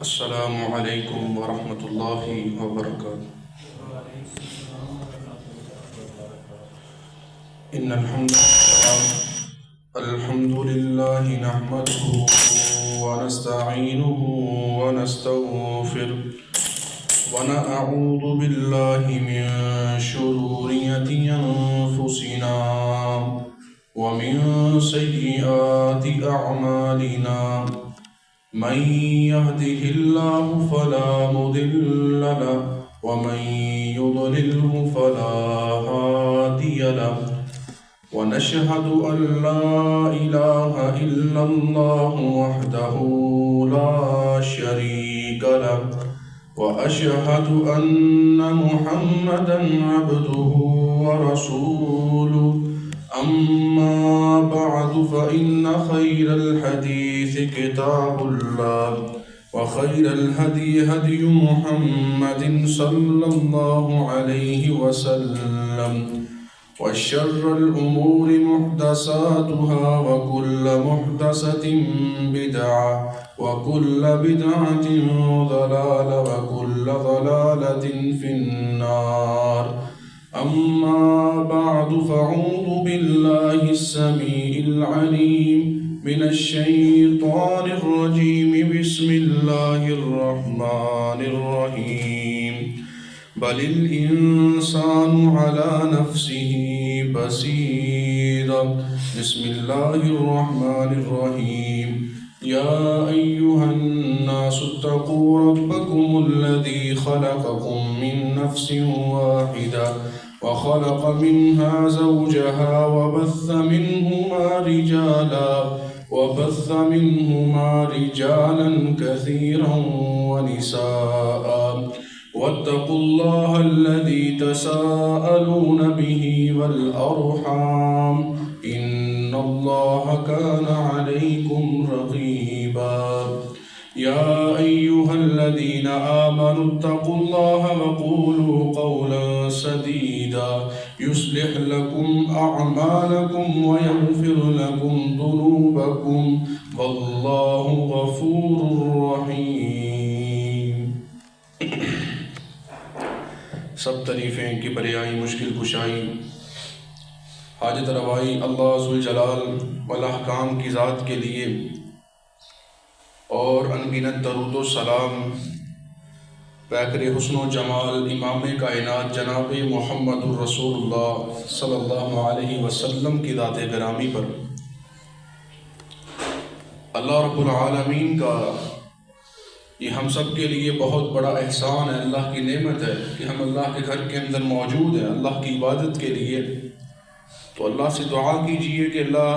السلام علیکم ورحمۃ اللہ وبرکاتہ۔ ان الحمد للہ نحمده ونستعینه ونستغفره ونعوذ باللہ من شرور انفسنا ومن سیئات اعمالنا، من يهده الله فلا مضل له ومن يضلله فلا هادي له، ونشهد أن لا إله إلا الله وحده لا شريك له، وأشهد أن محمدا عبده ورسوله، أما بعد فإن خير الحديث كتاب الله، وخير الهدي هدي محمد صلى الله عليه وسلم، وشر الأمور محدثاتها وكل محدثة بدعة وكل بدعة ضلالة وكل ضلالة في النار. أما بعد فأعوذ بالله السميع العليم من الشيطان الرجيم. بسم الله الرحمن الرحيم. بل الإنسان على نفسه بصيرة. بسم الله الرحمن الرحيم. يا أيها الناس اتقوا ربكم الذي خلقكم من نفس واحدة وخلق منها زوجها وبث منهما رجالا كثيرا ونساء، واتقوا الله الذي تساءلون به والأرحام، إن الله كان عليكم رقيبا. يا أيها الذين آمنوا اتقوا الله وقولوا قولا سديدا يصلح لكم أعمالكم ويغفر لكم ذنوبكم، والله غفور رحيم. سب تعریفیں کبریائی، مشکل کشائی، حاجت روائی اللہ ذوالجلال والاحکام کی ذات کے لیے، اور انگنت درود و سلام پیکر حسن و جمال امام کائنات جناب محمد الرسول اللہ صلی اللہ علیہ وسلم کی ذات گرامی پر. اللہ رب العالمین کا یہ ہم سب کے لیے بہت بڑا احسان ہے، اللہ کی نعمت ہے کہ ہم اللہ کے گھر کے اندر موجود ہیں اللہ کی عبادت کے لیے. تو اللہ سے دعا کیجئے کہ اللہ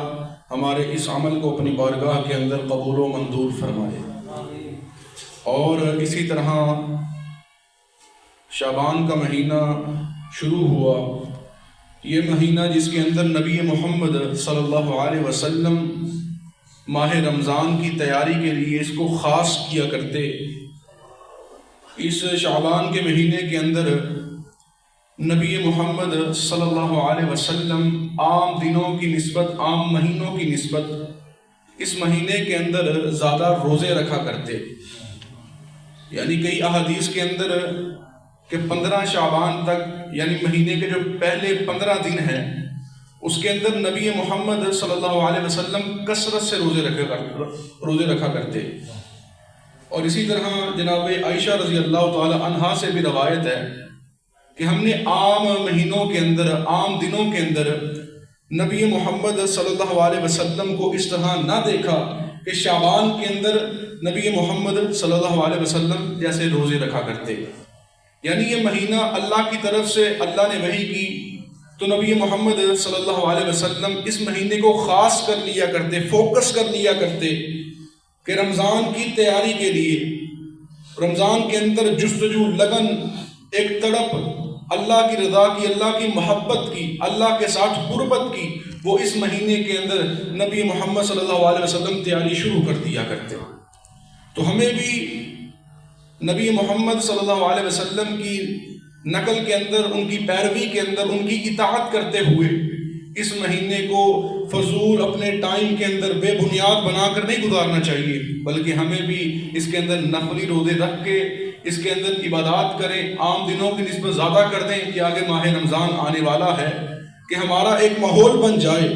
ہمارے اس عمل کو اپنی بارگاہ کے اندر قبول و منظور فرمائے. اور اسی طرح شعبان کا مہینہ شروع ہوا، یہ مہینہ جس کے اندر نبی محمد صلی اللہ علیہ وسلم ماہ رمضان کی تیاری کے لیے اس کو خاص کیا کرتے. اس شعبان کے مہینے کے اندر نبی محمد صلی اللہ علیہ وسلم عام دنوں کی نسبت، عام مہینوں کی نسبت اس مہینے کے اندر زیادہ روزے رکھا کرتے. یعنی کئی احادیث کے اندر کہ 15 شعبان تک، یعنی مہینے کے جو پہلے 15 دن ہیں اس کے اندر نبی محمد صلی اللہ علیہ وسلم کثرت سے روزے رکھا کرتے. اور اسی طرح جناب عائشہ رضی اللہ تعالی عنہا سے بھی روایت ہے کہ ہم نے عام مہینوں کے اندر، عام دنوں کے اندر نبی محمد صلی اللہ علیہ وسلم کو اس طرح نہ دیکھا کہ شعبان کے اندر نبی محمد صلی اللہ علیہ وسلم جیسے روزے رکھا کرتے. یعنی یہ مہینہ اللہ کی طرف سے اللہ نے وحی کی تو نبی محمد صلی اللہ علیہ وسلم اس مہینے کو خاص کر لیا کرتے، فوکس کر لیا کرتے کہ رمضان کی تیاری کے لیے، رمضان کے اندر جستجو، لگن، ایک تڑپ اللہ کی رضا کی، اللہ کی محبت کی، اللہ کے ساتھ قربت کی، وہ اس مہینے کے اندر نبی محمد صلی اللہ علیہ وسلم تیاری شروع کر دیا کرتے. تو ہمیں بھی نبی محمد صلی اللہ علیہ وسلم کی نقل کے اندر، ان کی پیروی کے اندر، ان کی اطاعت کرتے ہوئے اس مہینے کو فضول اپنے ٹائم کے اندر بے بنیاد بنا کر نہیں گزارنا چاہیے، بلکہ ہمیں بھی اس کے اندر نفلی روزے رکھ کے اس کے اندر عبادات کریں، عام دنوں کی نسبت زیادہ کر دیں کہ آگے ماہ رمضان آنے والا ہے، کہ ہمارا ایک ماحول بن جائے،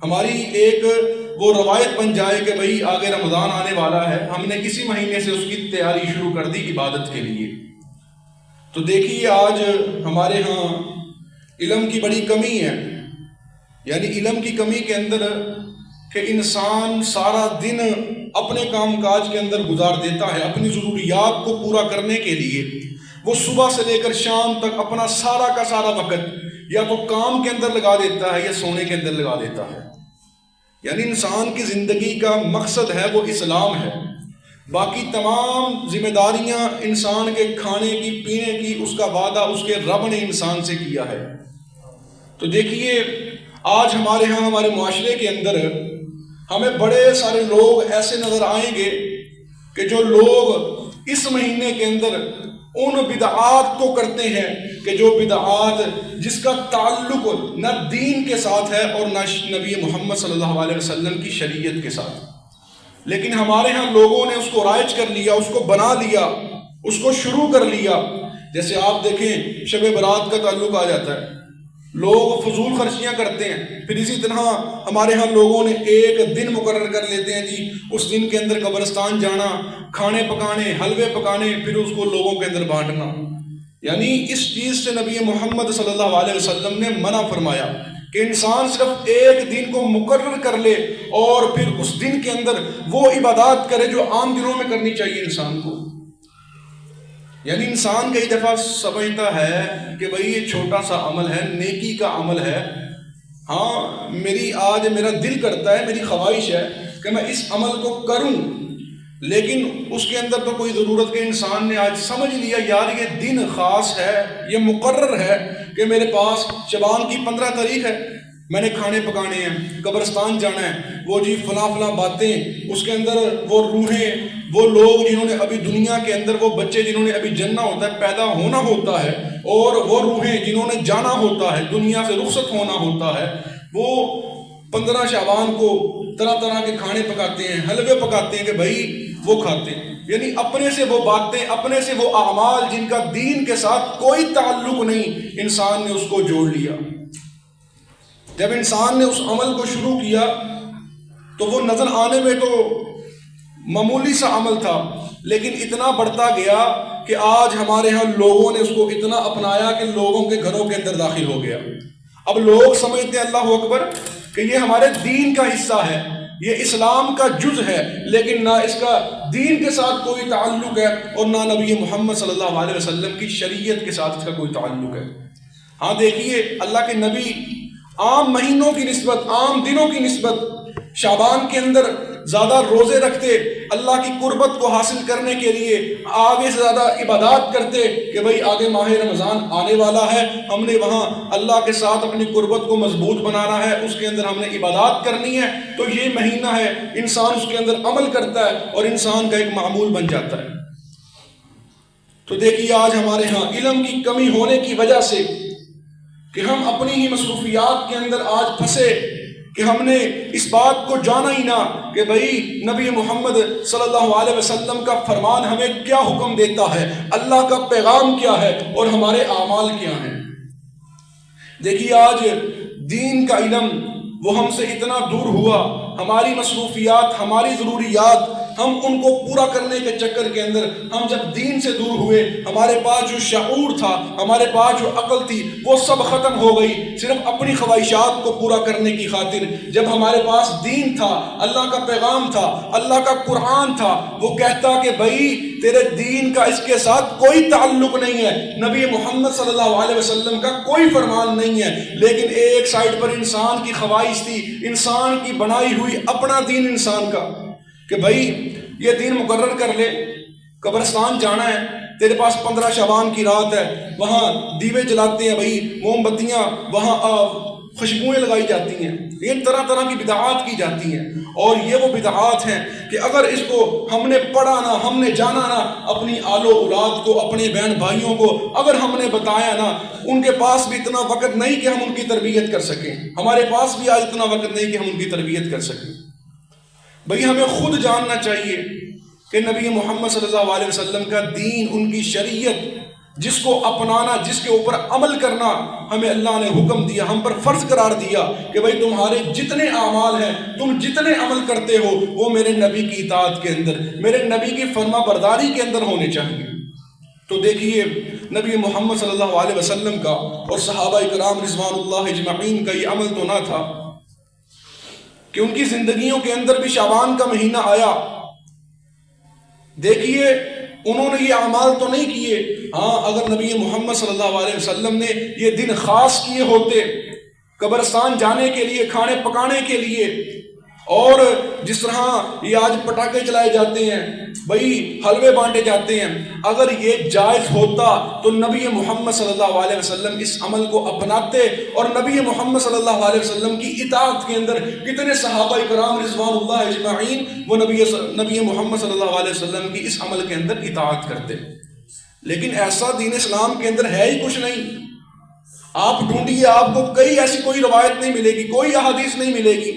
ہماری ایک وہ روایت بن جائے کہ بھئی آگے رمضان آنے والا ہے، ہم نے اسی مہینے سے اس کی تیاری شروع کر دی عبادت کے لیے۔ تو دیکھیے آج ہمارے ہاں علم کی بڑی کمی ہے، یعنی علم کی کمی کے اندر کہ انسان سارا دن اپنے کام کاج کے اندر گزار دیتا ہے، اپنی ضروریات کو پورا کرنے کے لیے وہ صبح سے لے کر شام تک اپنا سارا کا سارا وقت یا تو کام کے اندر لگا دیتا ہے یا سونے کے اندر لگا دیتا ہے۔ یعنی انسان کی زندگی کا مقصد ہے وہ اسلام ہے، باقی تمام ذمہ داریاں انسان کے کھانے کی پینے کی اس کا وعدہ اس کے رب نے انسان سے کیا ہے۔ تو دیکھیے آج ہمارے ہاں ہمارے معاشرے کے اندر ہمیں بڑے سارے لوگ ایسے نظر آئیں گے کہ جو لوگ اس مہینے کے اندر ان بدعات کو کرتے ہیں کہ جو بدعات جس کا تعلق نہ دین کے ساتھ ہے اور نہ نبی محمد صلی اللہ علیہ وسلم کی شریعت کے ساتھ، لیکن ہمارے ہاں لوگوں نے اس کو رائج کر لیا، اس کو بنا لیا، اس کو شروع کر لیا۔ جیسے آپ دیکھیں شب برات کا تعلق آ جاتا ہے، لوگ فضول خرچیاں کرتے ہیں، پھر اسی طرح ہمارے ہاں لوگوں نے ایک دن مقرر کر لیتے ہیں جی اس دن کے اندر قبرستان جانا، کھانے پکانے، حلوے پکانے، پھر اس کو لوگوں کے اندر بانٹنا۔ یعنی اس چیز سے نبی محمد صلی اللہ علیہ وسلم نے منع فرمایا کہ انسان صرف ایک دن کو مقرر کر لے اور پھر اس دن کے اندر وہ عبادات کرے جو عام دنوں میں کرنی چاہیے انسان کو۔ یعنی انسان کئی دفعہ سمجھتا ہے کہ بھئی یہ چھوٹا سا عمل ہے، نیکی کا عمل ہے، ہاں آج میرا دل کرتا ہے، میری خواہش ہے کہ میں اس عمل کو کروں، لیکن اس کے اندر تو کوئی ضرورت کہ انسان نے آج سمجھ لیا یار یہ دن خاص ہے، یہ مقرر ہے کہ میرے پاس شعبان کی 15 تاریخ ہے، میں نے کھانے پکانے ہیں، قبرستان جانا ہے، وہ جی فلاں باتیں، اس کے اندر وہ روحیں، وہ لوگ جنہوں نے ابھی دنیا کے اندر، وہ بچے جنہوں نے ابھی جننا ہوتا ہے، پیدا ہونا ہوتا ہے، اور وہ روحیں جنہوں نے جانا ہوتا ہے، دنیا سے رخصت ہونا ہوتا ہے، وہ 15 شعبان کو طرح طرح کے کھانے پکاتے ہیں، حلوے پکاتے ہیں کہ بھائی وہ کھاتے ہیں۔ یعنی اپنے سے وہ باتیں، اپنے سے وہ اعمال جن کا دین کے ساتھ کوئی تعلق نہیں، انسان نے اس کو جوڑ لیا۔ جب انسان نے اس عمل کو شروع کیا تو وہ نظر آنے میں تو معمولی سا عمل تھا، لیکن اتنا بڑھتا گیا کہ آج ہمارے ہاں لوگوں نے اس کو اتنا اپنایا کہ لوگوں کے گھروں کے اندر داخل ہو گیا۔ اب لوگ سمجھتے ہیں اللہ اکبر کہ یہ ہمارے دین کا حصہ ہے، یہ اسلام کا جز ہے، لیکن نہ اس کا دین کے ساتھ کوئی تعلق ہے اور نہ نبی محمد صلی اللہ علیہ وسلم کی شریعت کے ساتھ اس کا کوئی تعلق ہے۔ ہاں دیکھیے اللہ کے نبی عام مہینوں کی نسبت، عام دنوں کی نسبت شعبان کے اندر زیادہ روزے رکھتے، اللہ کی قربت کو حاصل کرنے کے لیے آگے سے زیادہ عبادات کرتے کہ بھئی آگے ماہ رمضان آنے والا ہے، ہم نے وہاں اللہ کے ساتھ اپنی قربت کو مضبوط بنانا ہے، اس کے اندر ہم نے عبادات کرنی ہے، تو یہ مہینہ ہے، انسان اس کے اندر عمل کرتا ہے اور انسان کا ایک معمول بن جاتا ہے۔ تو دیکھیے آج ہمارے ہاں علم کی کمی ہونے کی وجہ سے کہ ہم اپنی ہی مصروفیات کے اندر آج پھنسے کہ ہم نے اس بات کو جانا ہی نہ کہ بھئی نبی محمد صلی اللہ علیہ وسلم کا فرمان ہمیں کیا حکم دیتا ہے، اللہ کا پیغام کیا ہے اور ہمارے اعمال کیا ہیں۔ دیکھیے آج دین کا علم وہ ہم سے اتنا دور ہوا، ہماری مصروفیات، ہماری ضروریات، ہم ان کو پورا کرنے کے چکر کے اندر ہم جب دین سے دور ہوئے، ہمارے پاس جو شعور تھا، ہمارے پاس جو عقل تھی، وہ سب ختم ہو گئی صرف اپنی خواہشات کو پورا کرنے کی خاطر۔ جب ہمارے پاس دین تھا، اللہ کا پیغام تھا، اللہ کا قرآن تھا، وہ کہتا کہ بھائی تیرے دین کا اس کے ساتھ کوئی تعلق نہیں ہے، نبی محمد صلی اللہ علیہ وسلم کا کوئی فرمان نہیں ہے، لیکن ایک سائڈ پر انسان کی خواہش تھی، انسان کی بنائی ہوئی اپنا دین انسان کا کہ بھائی یہ دین مقرر کر لے، قبرستان جانا ہے، تیرے پاس 15 شعبان کی رات ہے، وہاں دیوے جلاتے ہیں، بھائی موم بتیاں وہاں خوشبوئیں لگائی جاتی ہیں، لیکن طرح طرح کی بدعات کی جاتی ہیں، اور یہ وہ بدعات ہیں کہ اگر اس کو ہم نے پڑھا نہ، ہم نے جانا نہ، اپنی آل و اولاد کو، اپنے بہن بھائیوں کو اگر ہم نے بتایا نہ، ان کے پاس بھی اتنا وقت نہیں کہ ہم ان کی تربیت کر سکیں، ہمارے پاس بھی آج اتنا وقت نہیں کہ ہم ان کی تربیت کر سکیں۔ بھئی ہمیں خود جاننا چاہیے کہ نبی محمد صلی اللہ علیہ وسلم کا دین، ان کی شریعت، جس کو اپنانا، جس کے اوپر عمل کرنا ہمیں اللہ نے حکم دیا، ہم پر فرض قرار دیا کہ بھئی تمہارے جتنے اعمال ہیں، تم جتنے عمل کرتے ہو، وہ میرے نبی کی اطاعت کے اندر، میرے نبی کی فرما برداری کے اندر ہونے چاہیے۔ تو دیکھیے نبی محمد صلی اللہ علیہ وسلم کا اور صحابہ کرام رضوان اللہ اجمعین کا یہ عمل تو نہ تھا کہ ان کی زندگیوں کے اندر بھی شعبان کا مہینہ آیا، دیکھیے انہوں نے یہ اعمال تو نہیں کیے، ہاں اگر نبی محمد صلی اللہ علیہ وسلم نے یہ دن خاص کیے ہوتے قبرستان جانے کے لیے، کھانے پکانے کے لیے، اور جس طرح یہ آج پٹاخے چلائے جاتے ہیں، بھئی حلوے بانٹے جاتے ہیں، اگر یہ جائز ہوتا تو نبی محمد صلی اللہ علیہ وسلم اس عمل کو اپناتے، اور نبی محمد صلی اللہ علیہ وسلم کی اطاعت کے اندر کتنے صحابہ کرام رضوان اللہ اجمعین وہ نبی محمد صلی اللہ علیہ وسلم کی اس عمل کے اندر اطاعت کرتے۔ لیکن ایسا دین اسلام کے اندر ہے ہی کچھ نہیں۔ آپ ڈھونڈیے، آپ کو کئی ایسی کوئی روایت نہیں ملے گی، کوئی احادیث نہیں ملے گی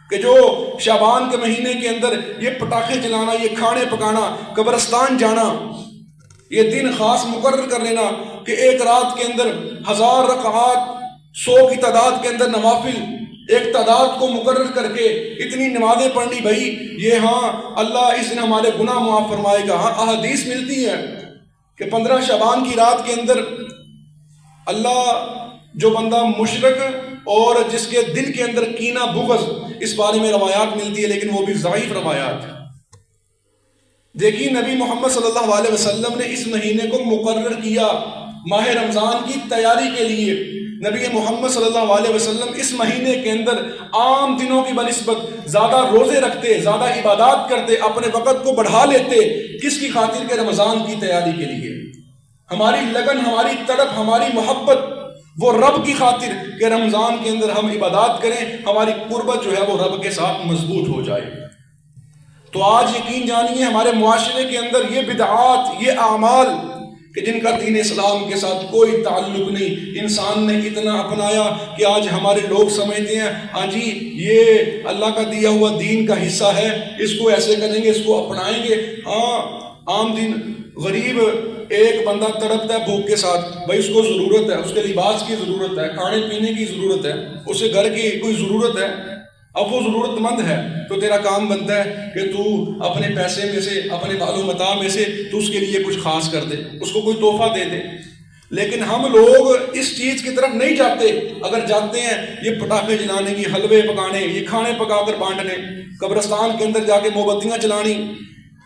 کہ جو شعبان کے مہینے کے اندر یہ پٹاخے چلانا، یہ کھانے پکانا، قبرستان جانا، یہ دن خاص مقرر کر لینا کہ ایک رات کے اندر 1000 رکعات، 100 کی تعداد کے اندر نوافل، ایک تعداد کو مقرر کر کے اتنی نمازیں پڑھنی، بھائی یہ ہاں اللہ اس دن ہمارے گناہ معاف فرمائے گا۔ ہاں احادیث ملتی ہے کہ 15 شعبان کی رات کے اندر اللہ، جو بندہ مشرک اور جس کے دل کے اندر کینہ بغض، اس بارے میں روایات ملتی ہے لیکن وہ بھی ضعیف روایات ہیں۔ دیکھیے نبی محمد صلی اللہ علیہ وسلم نے اس مہینے کو مقرر کیا ماہ رمضان کی تیاری کے لیے۔ نبی محمد صلی اللہ علیہ وسلم اس مہینے کے اندر عام دنوں کی بنسبت زیادہ روزے رکھتے، زیادہ عبادات کرتے، اپنے وقت کو بڑھا لیتے، کس کی خاطر کہ رمضان کی تیاری کے لیے۔ ہماری لگن، ہماری تڑپ، ہماری محبت وہ رب کی خاطر کہ رمضان کے اندر ہم عبادات کریں، ہماری قربت جو ہے وہ رب کے ساتھ مضبوط ہو جائے۔ تو آج یقین جانیے ہمارے معاشرے کے اندر یہ بدعات، یہ اعمال کہ جن کا دین اسلام کے ساتھ کوئی تعلق نہیں، انسان نے اتنا اپنایا کہ آج ہمارے لوگ سمجھتے ہیں ہاں جی یہ اللہ کا دیا ہوا دین کا حصہ ہے، اس کو ایسے کریں گے، اس کو اپنائیں گے۔ ہاں عام دن غریب ایک بندہ تڑپتا ہے بھوک کے ساتھ، بھائی اس کو ضرورت ہے، اس کے لباس کی ضرورت ہے، کھانے پینے کی ضرورت ہے، اسے گھر کی کوئی ضرورت ہے، اب وہ ضرورت مند ہے تو تیرا کام بنتا ہے کہ تو اپنے پیسے میں سے، اپنے مال و متاع میں سے تو اس کے لیے کچھ خاص کر دے، اس کو کوئی تحفہ دے دے۔ لیکن ہم لوگ اس چیز کی طرف نہیں جاتے، اگر جاتے ہیں یہ پٹاخے جلانے کی، حلوے پکانے، یہ کھانے پکا کر بانٹنے، قبرستان کے اندر جا کے موم بتیاں چلانی،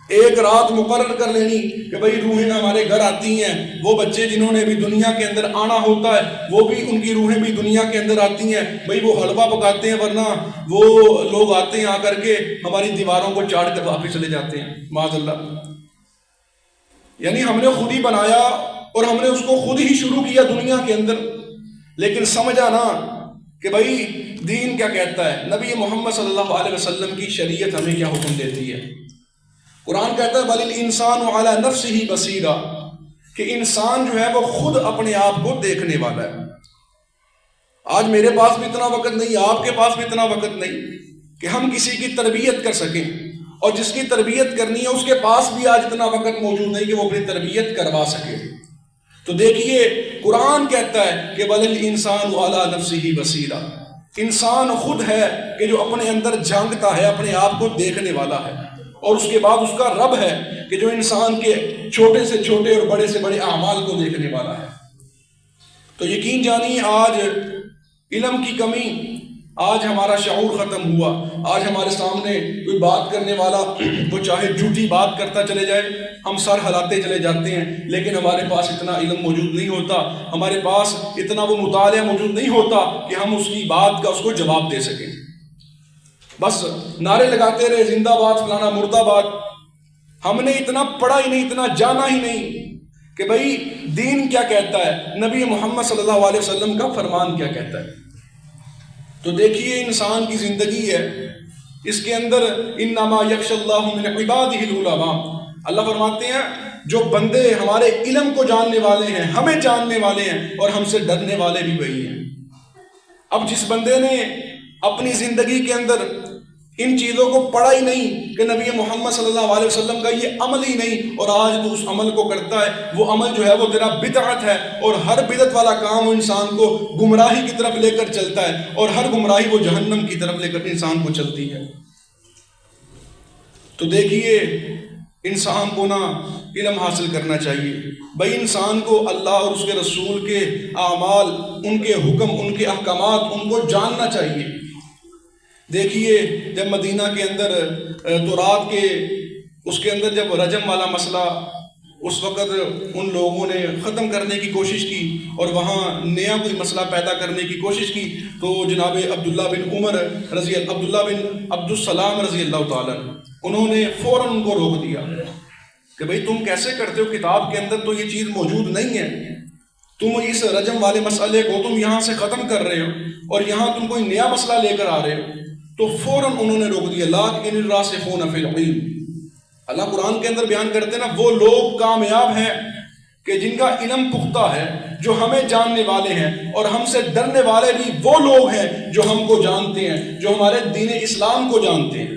ایک رات مقرر کر لینی کہ بھئی روحیں ہمارے گھر آتی ہیں، وہ بچے جنہوں نے بھی دنیا کے اندر آنا ہوتا ہے وہ بھی، ان کی روحیں بھی دنیا کے اندر آتی ہیں، بھئی وہ حلوہ پکاتے ہیں، ورنہ وہ لوگ آتے ہیں آ کر کے ہماری دیواروں کو چاٹ کر واپس چلے جاتے ہیں معاذ اللہ۔ یعنی ہم نے خود ہی بنایا اور ہم نے اس کو خود ہی شروع کیا دنیا کے اندر، لیکن سمجھا نا کہ بھئی دین کیا کہتا ہے، نبی محمد صلی اللہ علیہ وسلم کی شریعت ہمیں کیا حکم دیتی ہے۔ قرآن کہتا ہے بل الانسان علی نفسہ بصیرہ، کہ انسان جو ہے وہ خود اپنے آپ کو دیکھنے والا ہے۔ آج میرے پاس بھی اتنا وقت نہیں، آپ کے پاس بھی اتنا وقت نہیں کہ ہم کسی کی تربیت کر سکیں، اور جس کی تربیت کرنی ہے اس کے پاس بھی آج اتنا وقت موجود نہیں کہ وہ اپنی تربیت کروا سکے۔ تو دیکھیے قرآن کہتا ہے کہ بل الانسان علی نفسہ بصیرہ، انسان خود ہے کہ جو اپنے اندر جھانکتا ہے، اپنے آپ کو دیکھنے والا ہے، اور اس کے بعد اس کا رب ہے کہ جو انسان کے چھوٹے سے چھوٹے اور بڑے سے بڑے اعمال کو دیکھنے والا ہے۔ تو یقین جانیے آج علم کی کمی، آج ہمارا شعور ختم ہوا، آج ہمارے سامنے کوئی بات کرنے والا وہ چاہے جھوٹی بات کرتا چلے جائے، ہم سر ہلاتے چلے جاتے ہیں، لیکن ہمارے پاس اتنا علم موجود نہیں ہوتا، ہمارے پاس اتنا وہ مطالعہ موجود نہیں ہوتا کہ ہم اس کی بات کا اس کو جواب دے سکیں۔ بس نعرے لگاتے رہے زندہ باد فلانا مردہ باد، ہم نے اتنا پڑھا ہی نہیں، اتنا جانا ہی نہیں کہ بھئی دین کیا کہتا ہے، نبی محمد صلی اللہ علیہ وسلم کا فرمان کیا کہتا ہے۔ تو دیکھیے انسان کی زندگی ہے، اس کے اندر انما یخشی اللہ من عبادہ العلماء، اللہ فرماتے ہیں جو بندے ہمارے علم کو جاننے والے ہیں، ہمیں جاننے والے ہیں اور ہم سے ڈرنے والے بھی وہی ہیں۔ اب جس بندے نے اپنی زندگی کے اندر ان چیزوں کو پڑھا ہی نہیں کہ نبی محمد صلی اللہ علیہ وسلم کا یہ عمل ہی نہیں، اور آج تو اس عمل کو کرتا ہے، وہ عمل جو ہے وہ تیرا بدعت ہے، اور ہر بدعت والا کام وہ انسان کو گمراہی کی طرف لے کر چلتا ہے، اور ہر گمراہی وہ جہنم کی طرف لے کر انسان کو چلتی ہے۔ تو دیکھیے انسان کو نا علم حاصل کرنا چاہیے بھائی، انسان کو اللہ اور اس کے رسول کے اعمال، ان کے حکم، ان کے احکامات، ان کو جاننا چاہیے۔ دیکھیے جب مدینہ کے اندر تورات کے اس کے اندر جب رجم والا مسئلہ اس وقت ان لوگوں نے ختم کرنے کی کوشش کی اور وہاں نیا کوئی مسئلہ پیدا کرنے کی کوشش کی، تو جناب عبداللہ بن عبد السلام رضی اللہ تعالیٰ انہوں نے فوراً ان کو روک دیا کہ بھئی تم کیسے کرتے ہو، کتاب کے اندر تو یہ چیز موجود نہیں ہے، تم اس رجم والے مسئلے کو تم یہاں سے ختم کر رہے ہو اور یہاں تم کوئی نیا مسئلہ لے کر آ رہے ہو۔ تو فوراً انہوں نے روک دیا۔ لیکن الراسخون فی العلم، اللہ قرآن کے اندر بیان کرتے ہیں نا، وہ لوگ کامیاب ہیں کہ جن کا علم پختہ ہے، جو ہمیں جاننے والے ہیں اور ہم سے ڈرنے والے بھی وہ لوگ ہیں جو ہم کو جانتے ہیں، جو ہمارے دین اسلام کو جانتے ہیں۔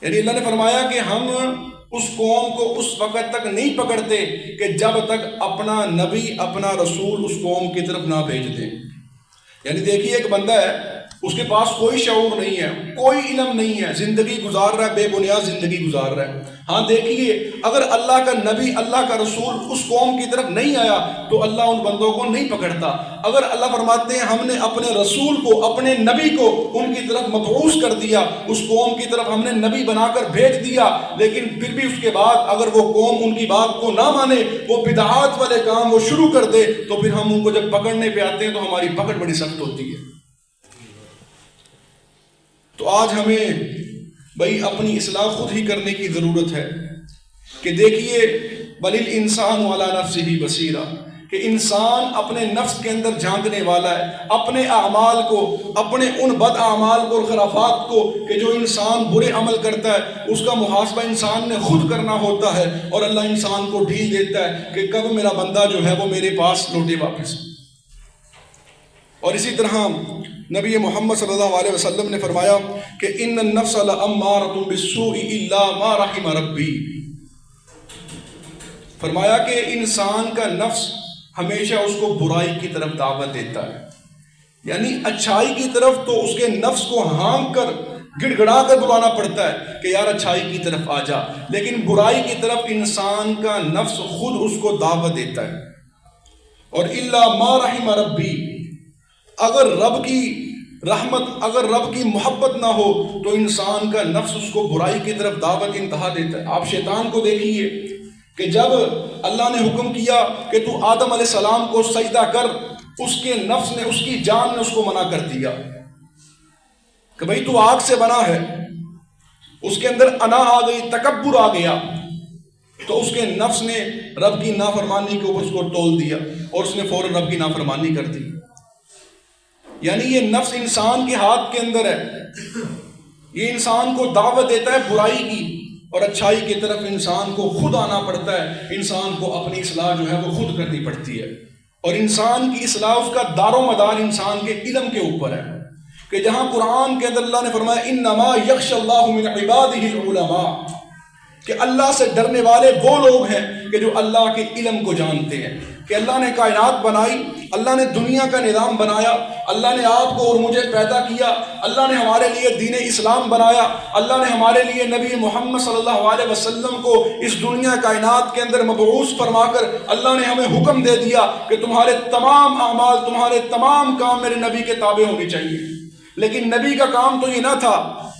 یعنی اللہ نے فرمایا کہ ہم اس قوم کو اس وقت تک نہیں پکڑتے کہ جب تک اپنا نبی، اپنا رسول اس قوم کی طرف نہ بھیج دیں۔ یعنی دیکھیے ایک بندہ ہے، اس کے پاس کوئی شعور نہیں ہے، کوئی علم نہیں ہے، زندگی گزار رہا ہے، بے بنیاد زندگی گزار رہا ہے۔ ہاں دیکھیے اگر اللہ کا نبی، اللہ کا رسول اس قوم کی طرف نہیں آیا تو اللہ ان بندوں کو نہیں پکڑتا۔ اگر اللہ فرماتے ہیں ہم نے اپنے رسول کو، اپنے نبی کو ان کی طرف مبعوث کر دیا، اس قوم کی طرف ہم نے نبی بنا کر بھیج دیا، لیکن پھر بھی اس کے بعد اگر وہ قوم ان کی بات کو نہ مانے، وہ بدعات والے کام وہ شروع کر دے، تو پھر ہم ان کو جب پکڑنے پہ آتے ہیں تو ہماری پکڑ بڑی سخت ہوتی ہے۔ تو آج ہمیں بھائی اپنی اصلاح خود ہی کرنے کی ضرورت ہے کہ دیکھیے بل الانسان علی نفسہ بصیرہ، کہ انسان اپنے نفس کے اندر جھانکنے والا ہے، اپنے اعمال کو، اپنے ان بد اعمال کو اور خرافات کو کہ جو انسان برے عمل کرتا ہے اس کا محاسبہ انسان نے خود کرنا ہوتا ہے، اور اللہ انسان کو ڈھیل دیتا ہے کہ کب میرا بندہ جو ہے وہ میرے پاس لوٹے واپس۔ اور اسی طرح نبی محمد صلی اللہ علیہ وسلم نے فرمایا کہ ان النفس لامارۃ بالسوء الا ما رحم ربی، فرمایا کہ انسان کا نفس ہمیشہ اس کو برائی کی طرف دعوت دیتا ہے، یعنی اچھائی کی طرف تو اس کے نفس کو ہانک کر گڑ گڑا کر بلانا پڑتا ہے کہ یار اچھائی کی طرف آ جا، لیکن برائی کی طرف انسان کا نفس خود اس کو دعوت دیتا ہے۔ اور الا ما رحم ربی، اگر رب کی رحمت، اگر رب کی محبت نہ ہو تو انسان کا نفس اس کو برائی کی طرف دعوت انتہا دیتا ہے۔ آپ شیطان کو دیکھیے کہ جب اللہ نے حکم کیا کہ تو آدم علیہ السلام کو سجدہ کر، اس کے نفس نے، اس کی جان نے اس کو منع کر دیا کہ بھئی تو آگ سے بنا ہے، اس کے اندر انا آ گئی، تکبر آ گیا، تو اس کے نفس نے رب کی نافرمانی کے اوپر اس کو تول دیا اور اس نے فوراً رب کی نافرمانی کر دی۔ یعنی یہ نفس انسان کے ہاتھ کے اندر ہے، یہ انسان کو دعوت دیتا ہے برائی کی، اور اچھائی کی طرف انسان کو خود آنا پڑتا ہے، انسان کو اپنی اصلاح جو ہے وہ خود کرنی پڑتی ہے۔ اور انسان کی اصلاح، اس کا دار و مدار انسان کے علم کے اوپر ہے، کہ جہاں قرآن کے اندر اللہ نے فرمایا انما یخشی اللہ من عبادہ العلماء، کہ اللہ سے ڈرنے والے وہ لوگ ہیں کہ جو اللہ کے علم کو جانتے ہیں، کہ اللہ نے کائنات بنائی، اللہ نے دنیا کا نظام بنایا، اللہ نے آپ کو اور مجھے پیدا کیا، اللہ نے ہمارے لیے دین اسلام بنایا، اللہ نے ہمارے لیے نبی محمد صلی اللہ علیہ وسلم کو اس دنیا کائنات کے اندر مبعوث فرما کر اللہ نے ہمیں حکم دے دیا کہ تمہارے تمام اعمال، تمہارے تمام کام میرے نبی کے تابع ہونے چاہیے۔ لیکن نبی کا کام تو یہ نہ تھا،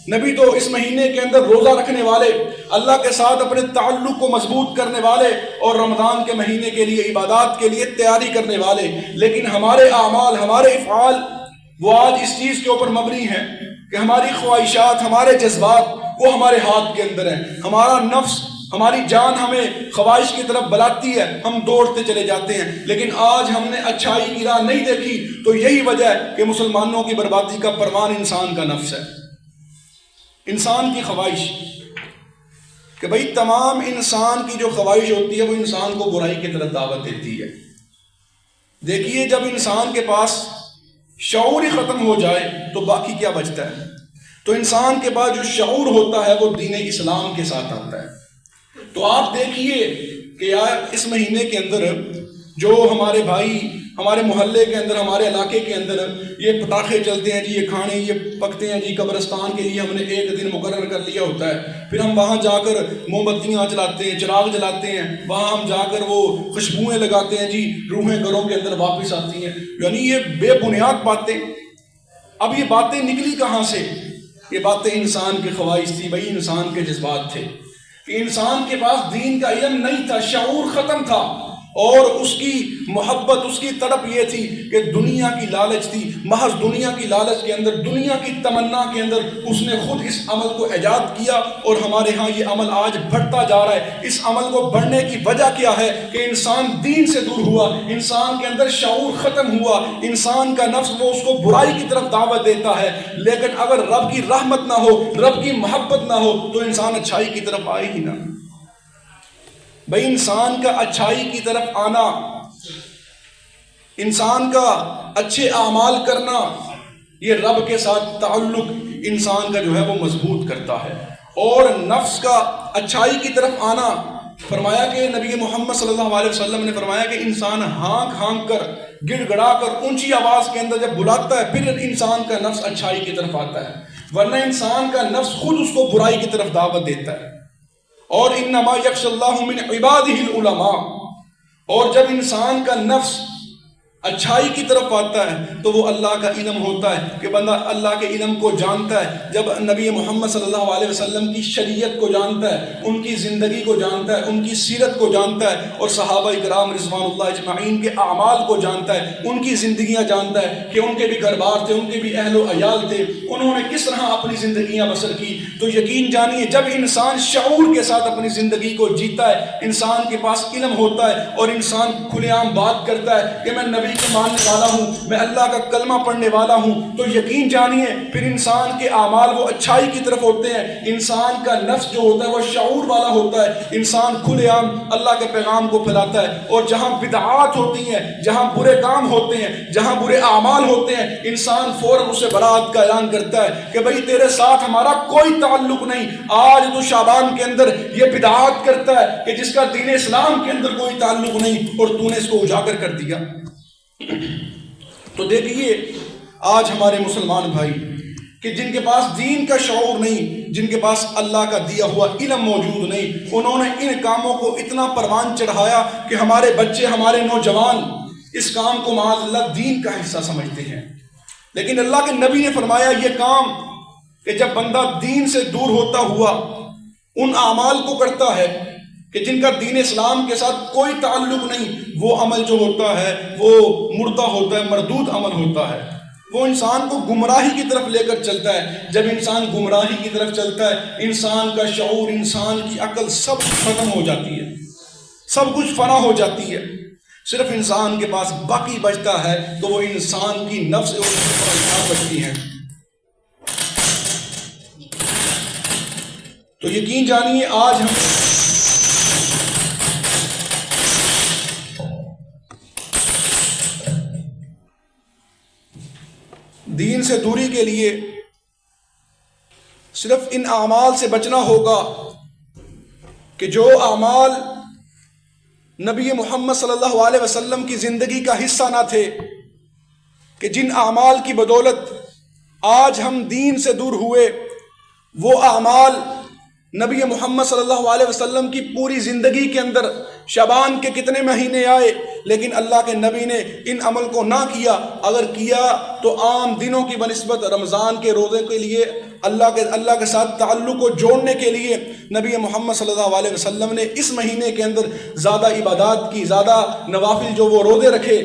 نبی تو اس مہینے کے اندر روزہ رکھنے والے، اللہ کے ساتھ اپنے تعلق کو مضبوط کرنے والے، اور رمضان کے مہینے کے لیے عبادات کے لیے تیاری کرنے والے۔ لیکن ہمارے اعمال، ہمارے افعال وہ آج اس چیز کے اوپر مبنی ہیں کہ ہماری خواہشات، ہمارے جذبات وہ ہمارے ہاتھ کے اندر ہیں، ہمارا نفس، ہماری جان ہمیں خواہش کی طرف بلاتی ہے، ہم دوڑتے چلے جاتے ہیں، لیکن آج ہم نے اچھائی کی راہ نہیں دیکھی، تو یہی وجہ ہے کہ مسلمانوں کی بربادی کا پروان انسان کا نفس ہے، انسان کی خواہش، کہ بھئی تمام انسان کی جو خواہش ہوتی ہے وہ انسان کو برائی کی طرف دعوت دیتی ہے۔ دیکھیے جب انسان کے پاس شعور ہی ختم ہو جائے تو باقی کیا بچتا ہے؟ تو انسان کے پاس جو شعور ہوتا ہے وہ دین اسلام کے ساتھ آتا ہے۔ تو آپ دیکھیے کہ یار اس مہینے کے اندر جو ہمارے بھائی ہمارے محلے کے اندر، ہمارے علاقے کے اندر یہ پٹاخے چلتے ہیں جی، یہ کھانے یہ پکتے ہیں جی، قبرستان کے لیے ہم نے ایک دن مقرر کر لیا ہوتا ہے، پھر ہم وہاں جا کر موم بتیاں جلاتے ہیں، چراغ جلاتے ہیں، وہاں ہم جا کر وہ خوشبوئیں لگاتے ہیں جی، روحیں گھروں کے اندر واپس آتی ہیں۔ یعنی یہ بے بنیاد باتیں، اب یہ باتیں نکلی کہاں سے؟ یہ باتیں انسان کی خواہش تھی، بھائی انسان کے جذبات تھے، کہ انسان کے پاس دین کا علم نہیں تھا، شعور ختم تھا، اور اس کی محبت، اس کی طرف یہ تھی کہ دنیا کی لالچ تھی، محض دنیا کی لالچ کے اندر، دنیا کی تمنا کے اندر اس نے خود اس عمل کو ایجاد کیا، اور ہمارے ہاں یہ عمل آج بڑھتا جا رہا ہے۔ اس عمل کو بڑھنے کی وجہ کیا ہے؟ کہ انسان دین سے دور ہوا، انسان کے اندر شعور ختم ہوا، انسان کا نفس وہ اس کو برائی کی طرف دعوت دیتا ہے، لیکن اگر رب کی رحمت نہ ہو، رب کی محبت نہ ہو تو انسان اچھائی کی طرف آئے ہی نہ۔ بھئی انسان کا اچھائی کی طرف آنا، انسان کا اچھے اعمال کرنا، یہ رب کے ساتھ تعلق انسان کا جو ہے وہ مضبوط کرتا ہے۔ اور نفس کا اچھائی کی طرف آنا، فرمایا کہ نبی محمد صلی اللہ علیہ وسلم نے فرمایا کہ انسان ہانک ہانک کر، گڑ گڑا کر، اونچی آواز کے اندر جب بلاتا ہے پھر انسان کا نفس اچھائی کی طرف آتا ہے، ورنہ انسان کا نفس خود اس کو برائی کی طرف دعوت دیتا ہے۔ اور انما یخشی اللہ من عبادہ العلماء، اور جب انسان کا نفس اچھائی کی طرف آتا ہے تو وہ اللہ کا علم ہوتا ہے کہ بندہ اللہ کے علم کو جانتا ہے، جب نبی محمد صلی اللہ علیہ وسلم کی شریعت کو جانتا ہے، ان کی زندگی کو جانتا ہے، ان کی سیرت کو جانتا ہے، اور صحابہ کرام رضوان اللہ اجمعین کے اعمال کو جانتا ہے، ان کی زندگیاں جانتا ہے کہ ان کے بھی گھر بار تھے، ان کے بھی اہل و عیال تھے، انہوں نے کس طرح اپنی زندگیاں بسر کی، تو یقین جانیے جب انسان شعور کے ساتھ اپنی زندگی کو جیتا ہے، انسان کے پاس علم ہوتا ہے، اور انسان کھلے عام بات کرتا ہے کہ میں نبی کے ماننے والا ہوں، میں اللہ کا کلمہ پڑھنے والا ہوں، تو یقین جانیے پھر انسان کے اعمال وہ اچھائی کی طرف ہوتے ہیں، انسان کا نفس جو ہوتا ہے وہ شعور والا ہوتا ہے، انسان کھلے عام اللہ کے پیغام کو پھیلاتا ہے، اور جہاں بدعات ہوتی ہیں، جہاں برے کام ہوتے ہیں، جہاں برے اعمال ہوتے ہیں، انسان فوراً اسے برات کا اعلان کرتا ہے کہ بھئی تیرے ساتھ ہمارا کوئی تعلق نہیں، آج تو شعبان کے اندر یہ بدعات کرتا ہے کہ جس کا دین اسلام کے اندر کوئی تعلق نہیں، اور تو نے اس کو اجاگر کر دیا۔ تو دیکھیے آج ہمارے مسلمان بھائی کہ جن کے پاس دین کا شعور نہیں، جن کے پاس اللہ کا دیا ہوا علم موجود نہیں، انہوں نے ان کاموں کو اتنا پروان چڑھایا کہ ہمارے بچے، ہمارے نوجوان اس کام کو معاذ اللہ دین کا حصہ سمجھتے ہیں۔ لیکن اللہ کے نبی نے فرمایا یہ کام کہ جب بندہ دین سے دور ہوتا ہوا ان اعمال کو کرتا ہے کہ جن کا دین اسلام کے ساتھ کوئی تعلق نہیں، وہ عمل جو ہوتا ہے وہ مردہ ہوتا ہے، مردود عمل ہوتا ہے، وہ انسان کو گمراہی کی طرف لے کر چلتا ہے۔ جب انسان گمراہی کی طرف چلتا ہے، انسان کا شعور، انسان کی عقل سب کچھ ختم ہو جاتی ہے، سب کچھ فنا ہو جاتی ہے، صرف انسان کے پاس باقی بچتا ہے تو وہ انسان کی نفس اور بچتی ہے۔ تو یقین جانیے آج ہم دین سے دوری کے لیے صرف ان اعمال سے بچنا ہوگا کہ جو اعمال نبی محمد صلی اللہ علیہ وسلم کی زندگی کا حصہ نہ تھے، کہ جن اعمال کی بدولت آج ہم دین سے دور ہوئے، وہ اعمال نبی محمد صلی اللہ علیہ وسلم کی پوری زندگی کے اندر شعبان کے کتنے مہینے آئے لیکن اللہ کے نبی نے ان عمل کو نہ کیا، اگر کیا تو عام دنوں کی بنسبت رمضان کے روزے کے لیے اللہ کے ساتھ تعلق کو جوڑنے کے لیے نبی محمد صلی اللہ علیہ وسلم نے اس مہینے کے اندر زیادہ عبادات کی، زیادہ نوافل جو وہ روزے رکھے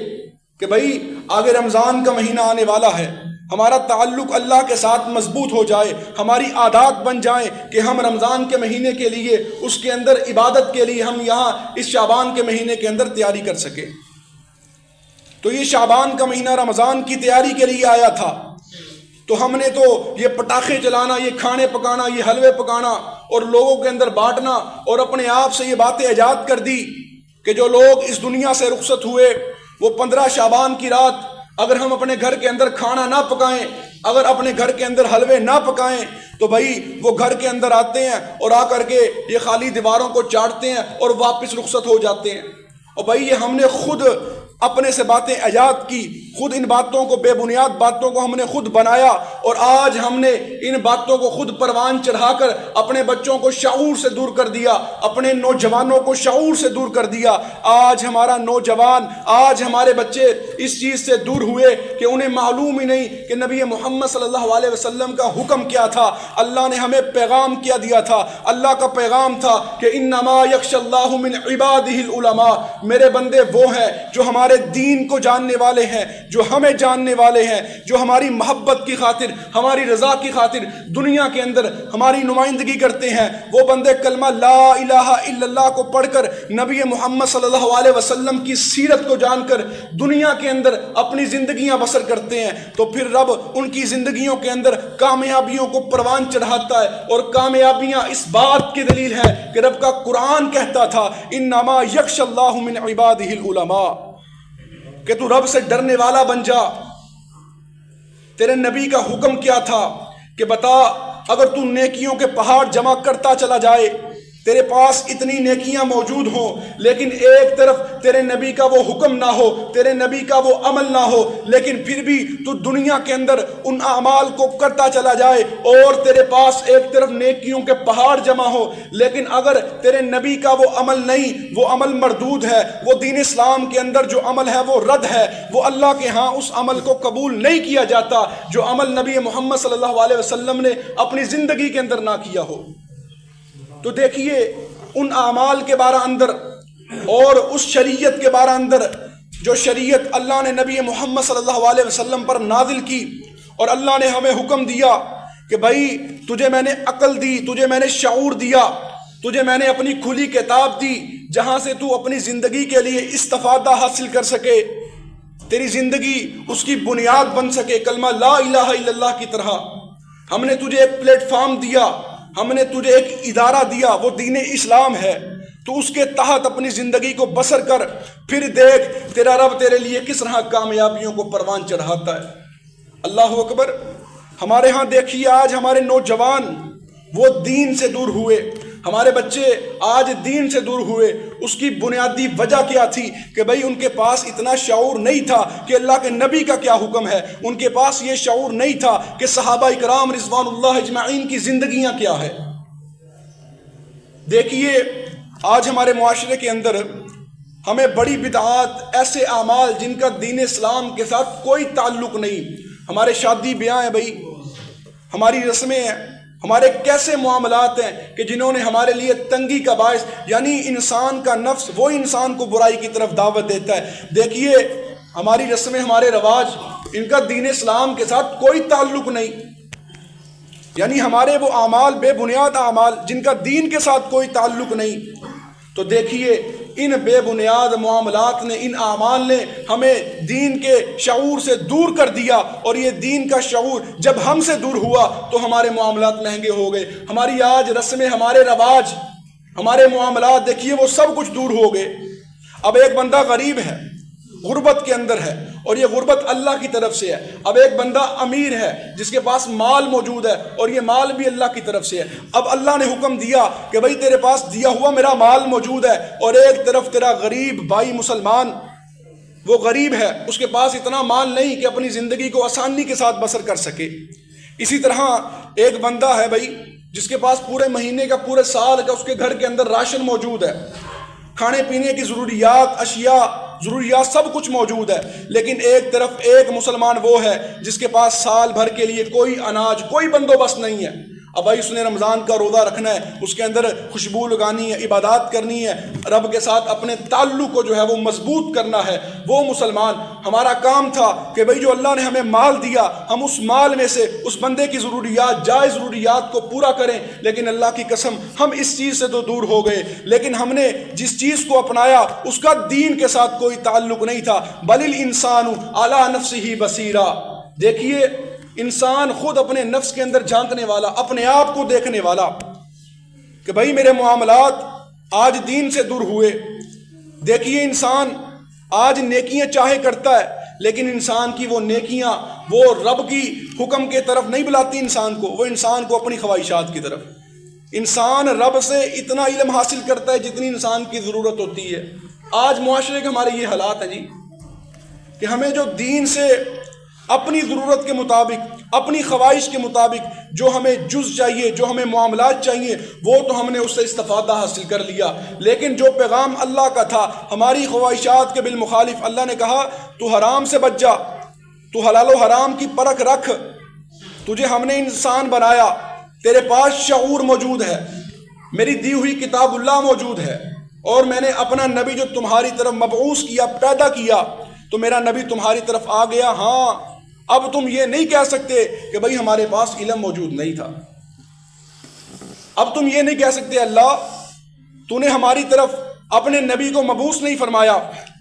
کہ بھئی آگے رمضان کا مہینہ آنے والا ہے، ہمارا تعلق اللہ کے ساتھ مضبوط ہو جائے، ہماری عادات بن جائیں کہ ہم رمضان کے مہینے کے لیے، اس کے اندر عبادت کے لیے ہم یہاں اس شعبان کے مہینے کے اندر تیاری کر سکیں۔ تو یہ شعبان کا مہینہ رمضان کی تیاری کے لیے آیا تھا، تو ہم نے تو یہ پٹاخے چلانا، یہ کھانے پکانا، یہ حلوے پکانا اور لوگوں کے اندر بانٹنا اور اپنے آپ سے یہ باتیں ایجاد کر دی کہ جو لوگ اس دنیا سے رخصت ہوئے وہ 15 شعبان کی رات اگر ہم اپنے گھر کے اندر کھانا نہ پکائیں، اگر اپنے گھر کے اندر حلوے نہ پکائیں، تو بھائی وہ گھر کے اندر آتے ہیں اور آ کر کے یہ خالی دیواروں کو چاٹتے ہیں اور واپس رخصت ہو جاتے ہیں۔ اور بھائی یہ ہم نے خود اپنے سے باتیں ایجاد کی، خود ان باتوں کو، بے بنیاد باتوں کو ہم نے خود بنایا، اور آج ہم نے ان باتوں کو خود پروان چڑھا کر اپنے بچوں کو شعور سے دور کر دیا، اپنے نوجوانوں کو شعور سے دور کر دیا۔ آج ہمارا نوجوان، آج ہمارے بچے اس چیز سے دور ہوئے کہ انہیں معلوم ہی نہیں کہ نبی محمد صلی اللہ علیہ وسلم کا حکم کیا تھا، اللہ نے ہمیں پیغام کیا دیا تھا۔ اللہ کا پیغام تھا کہ انما یخشی اللہ من عبادہ العلماء، میرے بندے وہ ہیں جو ہمارے دین کو جاننے والے ہیں، جو ہمیں جاننے والے ہیں، جو ہماری محبت کی خاطر، ہماری رضا کی خاطر دنیا کے اندر ہماری نمائندگی کرتے ہیں۔ وہ بندے کلمہ لا الہ الا اللہ کو پڑھ کر، نبی محمد صلی اللہ علیہ وسلم کی سیرت کو جان کر دنیا کے اندر اپنی زندگیاں بسر کرتے ہیں، تو پھر رب ان کی زندگیوں کے اندر کامیابیوں کو پروان چڑھاتا ہے، اور کامیابیاں اس بات کی دلیل ہے کہ رب کا قرآن کہتا تھا انما یخشی اللہ من عبادہ العلماء، کہ تو رب سے ڈرنے والا بن جا۔ تیرے نبی کا حکم کیا تھا کہ بتا، اگر تو نیکیوں کے پہاڑ جمع کرتا چلا جائے، تیرے پاس اتنی نیکیاں موجود ہوں، لیکن ایک طرف تیرے نبی کا وہ حکم نہ ہو، تیرے نبی کا وہ عمل نہ ہو، لیکن پھر بھی تو دنیا کے اندر ان اعمال کو کرتا چلا جائے اور تیرے پاس ایک طرف نیکیوں کے پہاڑ جمع ہو، لیکن اگر تیرے نبی کا وہ عمل نہیں، وہ عمل مردود ہے، وہ دین اسلام کے اندر جو عمل ہے وہ رد ہے، وہ اللہ کے ہاں اس عمل کو قبول نہیں کیا جاتا جو عمل نبی محمد صلی اللہ علیہ وسلم نے اپنی زندگی کے اندر نہ کیا ہو۔ تو دیکھیے ان اعمال کے بارے اندر اور اس شریعت کے بارے اندر جو شریعت اللہ نے نبی محمد صلی اللہ علیہ وسلم پر نازل کی، اور اللہ نے ہمیں حکم دیا کہ بھائی تجھے میں نے عقل دی، تجھے میں نے شعور دیا، تجھے میں نے اپنی کھلی کتاب دی جہاں سے تو اپنی زندگی کے لیے استفادہ حاصل کر سکے، تیری زندگی اس کی بنیاد بن سکے کلمہ لا الہ الا اللہ کی طرح۔ ہم نے تجھے ایک پلیٹ فارم دیا، ہم نے تجھے ایک ادارہ دیا، وہ دین اسلام ہے، تو اس کے تحت اپنی زندگی کو بسر کر، پھر دیکھ تیرا رب تیرے لیے کس طرح کامیابیوں کو پروان چڑھاتا ہے۔ اللہ اکبر۔ ہمارے ہاں دیکھیے آج ہمارے نوجوان وہ دین سے دور ہوئے، ہمارے بچے آج دین سے دور ہوئے۔ اس کی بنیادی وجہ کیا تھی کہ بھئی ان کے پاس اتنا شعور نہیں تھا کہ اللہ کے نبی کا کیا حکم ہے، ان کے پاس یہ شعور نہیں تھا کہ صحابہ کرام رضوان اللہ اجمعین کی زندگیاں کیا ہے۔ دیکھیے آج ہمارے معاشرے کے اندر ہمیں بڑی بدعات، ایسے اعمال جن کا دین اسلام کے ساتھ کوئی تعلق نہیں، ہمارے شادی بیاہ ہیں بھئی، ہماری رسمیں ہیں، ہمارے کیسے معاملات ہیں کہ جنہوں نے ہمارے لیے تنگی کا باعث، یعنی انسان کا نفس وہ انسان کو برائی کی طرف دعوت دیتا ہے۔ دیکھیے ہماری رسمیں، ہمارے رواج، ان کا دین اسلام کے ساتھ کوئی تعلق نہیں، یعنی ہمارے وہ اعمال بے بنیاد اعمال جن کا دین کے ساتھ کوئی تعلق نہیں۔ تو دیکھیے ان بے بنیاد معاملات نے، ان اعمال نے ہمیں دین کے شعور سے دور کر دیا، اور یہ دین کا شعور جب ہم سے دور ہوا تو ہمارے معاملات مہنگے ہو گئے، ہماری آج رسمیں، ہمارے رواج، ہمارے معاملات دیکھیے وہ سب کچھ دور ہو گئے۔ اب ایک بندہ غریب ہے، غربت کے اندر ہے، اور یہ غربت اللہ کی طرف سے ہے۔ اب ایک بندہ امیر ہے جس کے پاس مال موجود ہے، اور یہ مال بھی اللہ کی طرف سے ہے۔ اب اللہ نے حکم دیا کہ بھئی تیرے پاس دیا ہوا میرا مال موجود ہے، اور ایک طرف تیرا غریب بھائی مسلمان، وہ غریب ہے، اس کے پاس اتنا مال نہیں کہ اپنی زندگی کو آسانی کے ساتھ بسر کر سکے۔ اسی طرح ایک بندہ ہے بھئی جس کے پاس پورے مہینے کا، پورے سال کا اس کے گھر کے اندر راشن موجود ہے، کھانے پینے کی ضروریات، اشیاء، ضروریات سب کچھ موجود ہے، لیکن ایک طرف ایک مسلمان وہ ہے جس کے پاس سال بھر کے لیے کوئی اناج، کوئی بندوبست نہیں ہے۔ اب بھائی اس نے رمضان کا روزہ رکھنا ہے، اس کے اندر خوشبو لگانی ہے، عبادات کرنی ہے، رب کے ساتھ اپنے تعلق کو جو ہے وہ مضبوط کرنا ہے، وہ مسلمان ہمارا کام تھا کہ بھئی جو اللہ نے ہمیں مال دیا ہم اس مال میں سے اس بندے کی ضروریات، جائز ضروریات کو پورا کریں، لیکن اللہ کی قسم ہم اس چیز سے تو دور ہو گئے، لیکن ہم نے جس چیز کو اپنایا اس کا دین کے ساتھ کوئی تعلق نہیں تھا۔ بل الانسان علی نفسہ بصیرہ، دیکھیے انسان خود اپنے نفس کے اندر جھانکنے والا، اپنے آپ کو دیکھنے والا کہ بھئی میرے معاملات آج دین سے دور ہوئے۔ دیکھیے انسان آج نیکیاں چاہے کرتا ہے، لیکن انسان کی وہ نیکیاں وہ رب کی حکم کے طرف نہیں بلاتی انسان کو، وہ انسان کو اپنی خواہشات کی طرف۔ انسان رب سے اتنا علم حاصل کرتا ہے جتنی انسان کی ضرورت ہوتی ہے۔ آج معاشرے کے ہمارے یہ حالات ہیں جی کہ ہمیں جو دین سے اپنی ضرورت کے مطابق، اپنی خواہش کے مطابق جو ہمیں جز چاہیے، جو ہمیں معاملات چاہیے، وہ تو ہم نے اس سے استفادہ حاصل کر لیا، لیکن جو پیغام اللہ کا تھا ہماری خواہشات کے بالمخالف اللہ نے کہا تو حرام سے بچ جا، تو حلال و حرام کی پرکھ رکھ، تجھے ہم نے انسان بنایا، تیرے پاس شعور موجود ہے، میری دی ہوئی کتاب اللہ موجود ہے، اور میں نے اپنا نبی جو تمہاری طرف مبعوث کیا، پیدا کیا، تو میرا نبی تمہاری طرف آ گیا۔ ہاں اب تم یہ نہیں کہہ سکتے کہ بھئی ہمارے پاس علم موجود نہیں تھا، اب تم یہ نہیں کہہ سکتے اللہ تو نے ہماری طرف اپنے نبی کو مبعوث نہیں فرمایا،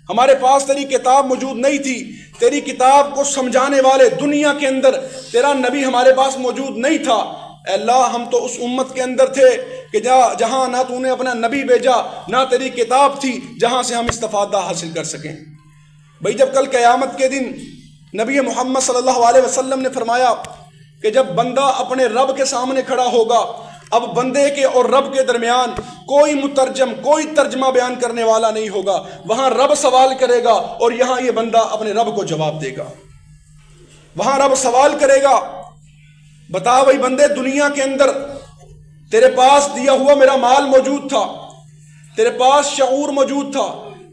ہمارے پاس تیری کتاب موجود نہیں تھی، تیری کتاب کو سمجھانے والے دنیا کے اندر تیرا نبی ہمارے پاس موجود نہیں تھا۔ اے اللہ ہم تو اس امت کے اندر تھے کہ جہاں نہ تو نے اپنا نبی بھیجا، نہ تیری کتاب تھی جہاں سے ہم استفادہ حاصل کر سکیں۔ بھئی جب کل قیامت کے دن نبی محمد صلی اللہ علیہ وسلم نے فرمایا کہ جب بندہ اپنے رب کے سامنے کھڑا ہوگا، اب بندے کے اور رب کے درمیان کوئی مترجم، کوئی ترجمہ بیان کرنے والا نہیں ہوگا، وہاں رب سوال کرے گا اور یہاں یہ بندہ اپنے رب کو جواب دے گا۔ وہاں رب سوال کرے گا، بتا بھائی بندے دنیا کے اندر تیرے پاس دیا ہوا میرا مال موجود تھا، تیرے پاس شعور موجود تھا،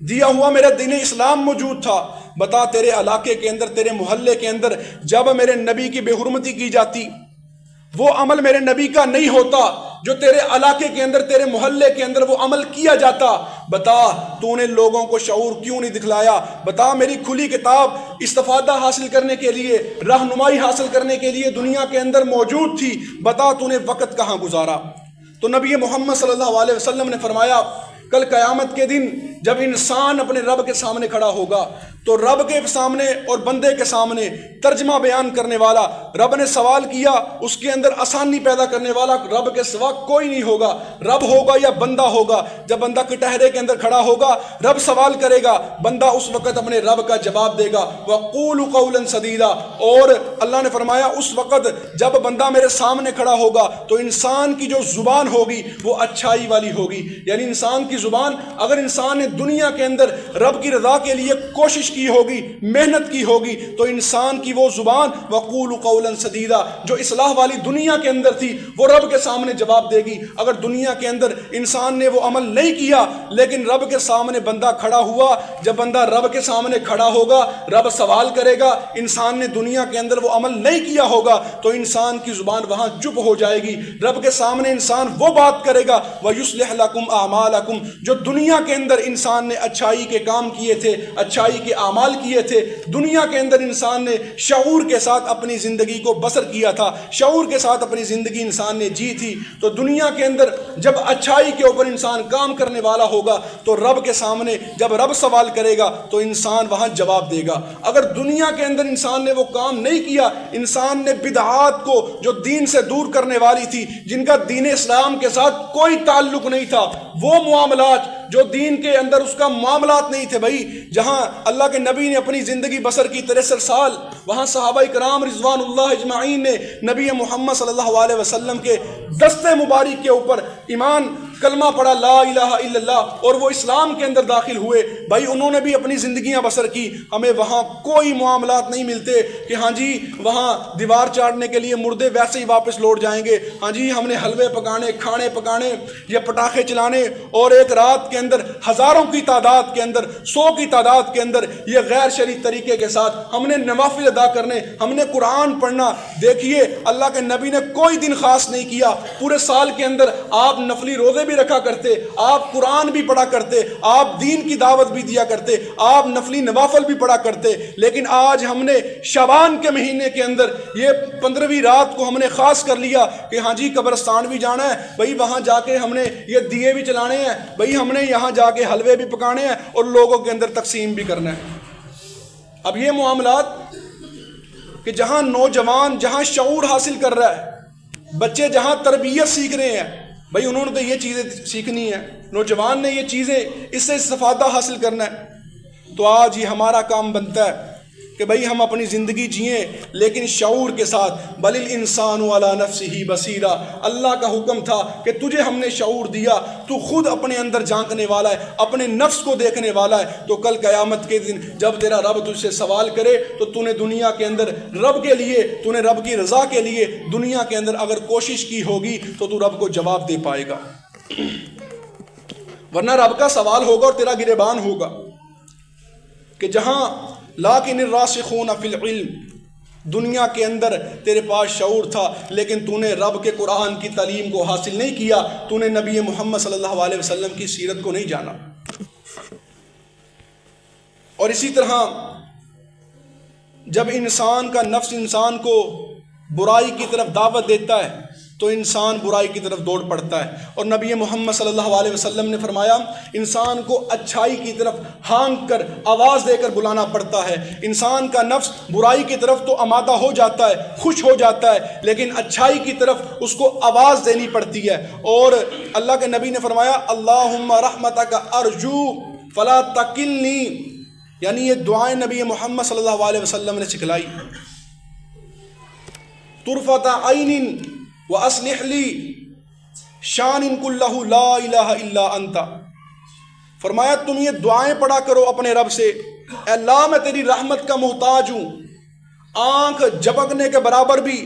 دیا ہوا میرا دین اسلام موجود تھا، بتا تیرے علاقے کے اندر، تیرے محلے کے اندر جب میرے نبی کی بے حرمتی کی جاتی، وہ عمل میرے نبی کا نہیں ہوتا جو تیرے علاقے کے اندر، تیرے محلے کے اندر وہ عمل کیا جاتا، بتا تو نے لوگوں کو شعور کیوں نہیں دکھلایا؟ بتا میری کھلی کتاب استفادہ حاصل کرنے کے لیے، رہنمائی حاصل کرنے کے لیے دنیا کے اندر موجود تھی، بتا تو نے وقت کہاں گزارا؟ تو نبی محمد صلی اللہ علیہ وسلم نے فرمایا کل قیامت کے دن جب انسان اپنے رب کے سامنے کھڑا ہوگا تو رب کے سامنے اور بندے کے سامنے ترجمہ بیان کرنے والا، رب نے سوال کیا اس کے اندر آسانی پیدا کرنے والا رب کے سوا کوئی نہیں ہوگا، رب ہوگا یا بندہ ہوگا۔ جب بندہ کٹہرے کے اندر کھڑا ہوگا رب سوال کرے گا، بندہ اس وقت اپنے رب کا جواب دے گا، وَقُولُ قَوْلًا سَدِيدًا، اور اللہ نے فرمایا اس وقت جب بندہ میرے سامنے کھڑا ہوگا تو انسان کی جو زبان ہوگی وہ اچھائی والی ہوگی، یعنی انسان کی زبان، اگر انسان نے دنیا کے اندر رب کی رضا کے لیے کوشش کی ہوگی، محنت کی ہوگی، تو انسان کی وہ زبان وَقُولُ قَوْلًا سَدِيدًا جو اصلاح والی دنیا کے اندر تھی وہ رب کے سامنے جواب دے گی۔ اگر دنیا کے اندر انسان نے وہ عمل نہیں کیا لیکن رب کے سامنے بندہ کھڑا ہوا، جب بندہ رب کے سامنے کھڑا ہوگا رب سوال کرے گا، انسان نے دنیا کے اندر وہ عمل نہیں کیا ہوگا تو انسان کی زبان وہاں چپ ہو جائے گی، رب کے سامنے انسان وہ بات کرے گا وَيُصْلِحْ لَكُمْ أَعْمَالَكُمْ جو دنیا کے اندر انسان نے اچھائی کے کام کیے تھے، اچھائی کے اعمال کیے تھے، دنیا کے اندر انسان نے شعور کے ساتھ اپنی زندگی کو بسر کیا تھا، شعور کے ساتھ اپنی زندگی انسان نے جی تھی، تو دنیا کے اندر جب اچھائی کے اوپر انسان کام کرنے والا ہوگا تو رب کے سامنے جب رب سوال کرے گا تو انسان وہاں جواب دے گا۔ اگر دنیا کے اندر انسان نے وہ کام نہیں کیا، انسان نے بدعات کو جو دین سے دور کرنے والی تھی، جن کا دین اسلام کے ساتھ کوئی تعلق نہیں تھا، وہ معاملات جو دین کے اندر اس کا معاملات نہیں تھے، بھائی جہاں اللہ کے نبی نے اپنی زندگی بسر کی 63 سال، وہاں صحابہ کرام رضوان اللہ اجمعین نے نبی محمد صلی اللہ علیہ وسلم کے دستے مبارک کے اوپر ایمان کلمہ پڑھا لا الہ الا اللہ اور وہ اسلام کے اندر داخل ہوئے، بھائی انہوں نے بھی اپنی زندگیاں بسر کی۔ ہمیں وہاں کوئی معاملات نہیں ملتے کہ ہاں جی وہاں دیوار چاڑنے کے لیے مردے ویسے ہی واپس لوٹ جائیں گے، ہاں جی ہم نے حلوے پکانے، کھانے پکانے یا پٹاخے چلانے، اور ایک رات کے اندر ہزاروں کی تعداد کے اندر، 100 کی تعداد کے اندر یہ غیر شرعی طریقے کے ساتھ ہم نے نوافل ادا کرنے، ہم نے قرآن پڑھنا۔ دیکھیے اللہ کے نبی نے کوئی دن خاص نہیں کیا، پورے سال کے اندر آپ نفلی روزے بھی رکھا کرتے، آپ قرآن بھی پڑھا کرتے، آپ دین کی دعوت بھی دیا کرتے، آپ نفلی نوافل بھی پڑھا کرتے، لیکن آج ہم نے شعبان کے مہینے کے اندر یہ 15ویں رات کو ہم نے خاص کر لیا کہ ہاں جی قبرستان بھی جانا ہے، بھئی وہاں جا کے ہم نے یہ دیے بھی چلانے ہیں، بھئی ہم نے یہاں جا کے حلوے بھی پکانے ہیں اور لوگوں کے اندر تقسیم بھی کرنا ہے۔ اب یہ معاملات کہ جہاں نوجوان جہاں شعور حاصل کر رہا ہے، بچے جہاں تربیت سیکھ رہے ہیں، بھئی انہوں نے تو یہ چیزیں سیکھنی ہیں، نوجوان نے یہ چیزیں اس سے استفادہ حاصل کرنا ہے، تو آج یہ ہمارا کام بنتا ہے کہ بھئی ہم اپنی زندگی جئیں لیکن شعور کے ساتھ۔ بل الانسان علی نفسہ بصیرہ، اللہ کا حکم تھا کہ تجھے ہم نے شعور دیا، تو خود اپنے اندر جھانکنے والا ہے، اپنے نفس کو دیکھنے والا ہے، تو کل قیامت کے دن جب تیرا رب تجھ سے سوال کرے تو تو نے دنیا کے اندر رب کے لیے، تو نے رب کی رضا کے لیے دنیا کے اندر اگر کوشش کی ہوگی تو تو رب کو جواب دے پائے گا، ورنہ رب کا سوال ہوگا اور تیرا گریبان ہوگا کہ جہاں لیکن الراسخون فی العلم، دنیا کے اندر تیرے پاس شعور تھا لیکن تو نے رب کے قرآن کی تعلیم کو حاصل نہیں کیا، تو نے نبی محمد صلی اللہ علیہ وسلم کی سیرت کو نہیں جانا۔ اور اسی طرح جب انسان کا نفس انسان کو برائی کی طرف دعوت دیتا ہے تو انسان برائی کی طرف دوڑ پڑتا ہے، اور نبی محمد صلی اللہ علیہ وسلم نے فرمایا انسان کو اچھائی کی طرف ہانک کر آواز دے کر بلانا پڑتا ہے۔ انسان کا نفس برائی کی طرف تو آمادہ ہو جاتا ہے، خوش ہو جاتا ہے، لیکن اچھائی کی طرف اس کو آواز دینی پڑتی ہے۔ اور اللہ کے نبی نے فرمایا اللہم رحمتک ارجو فلا تکلنی، یعنی یہ دعائیں نبی محمد صلی اللہ علیہ وسلم نے سکھلائی۔ طرفت عین وَأَصْلِحْ لِي شَانٍ كُلَّهُ لَا إِلَهَ إِلَّا أَنْتَ، فرمایا تم یہ دعائیں پڑھا کرو اپنے رب سے، اے اللہ میں تیری رحمت کا محتاج ہوں، آنکھ جھپکنے کے برابر بھی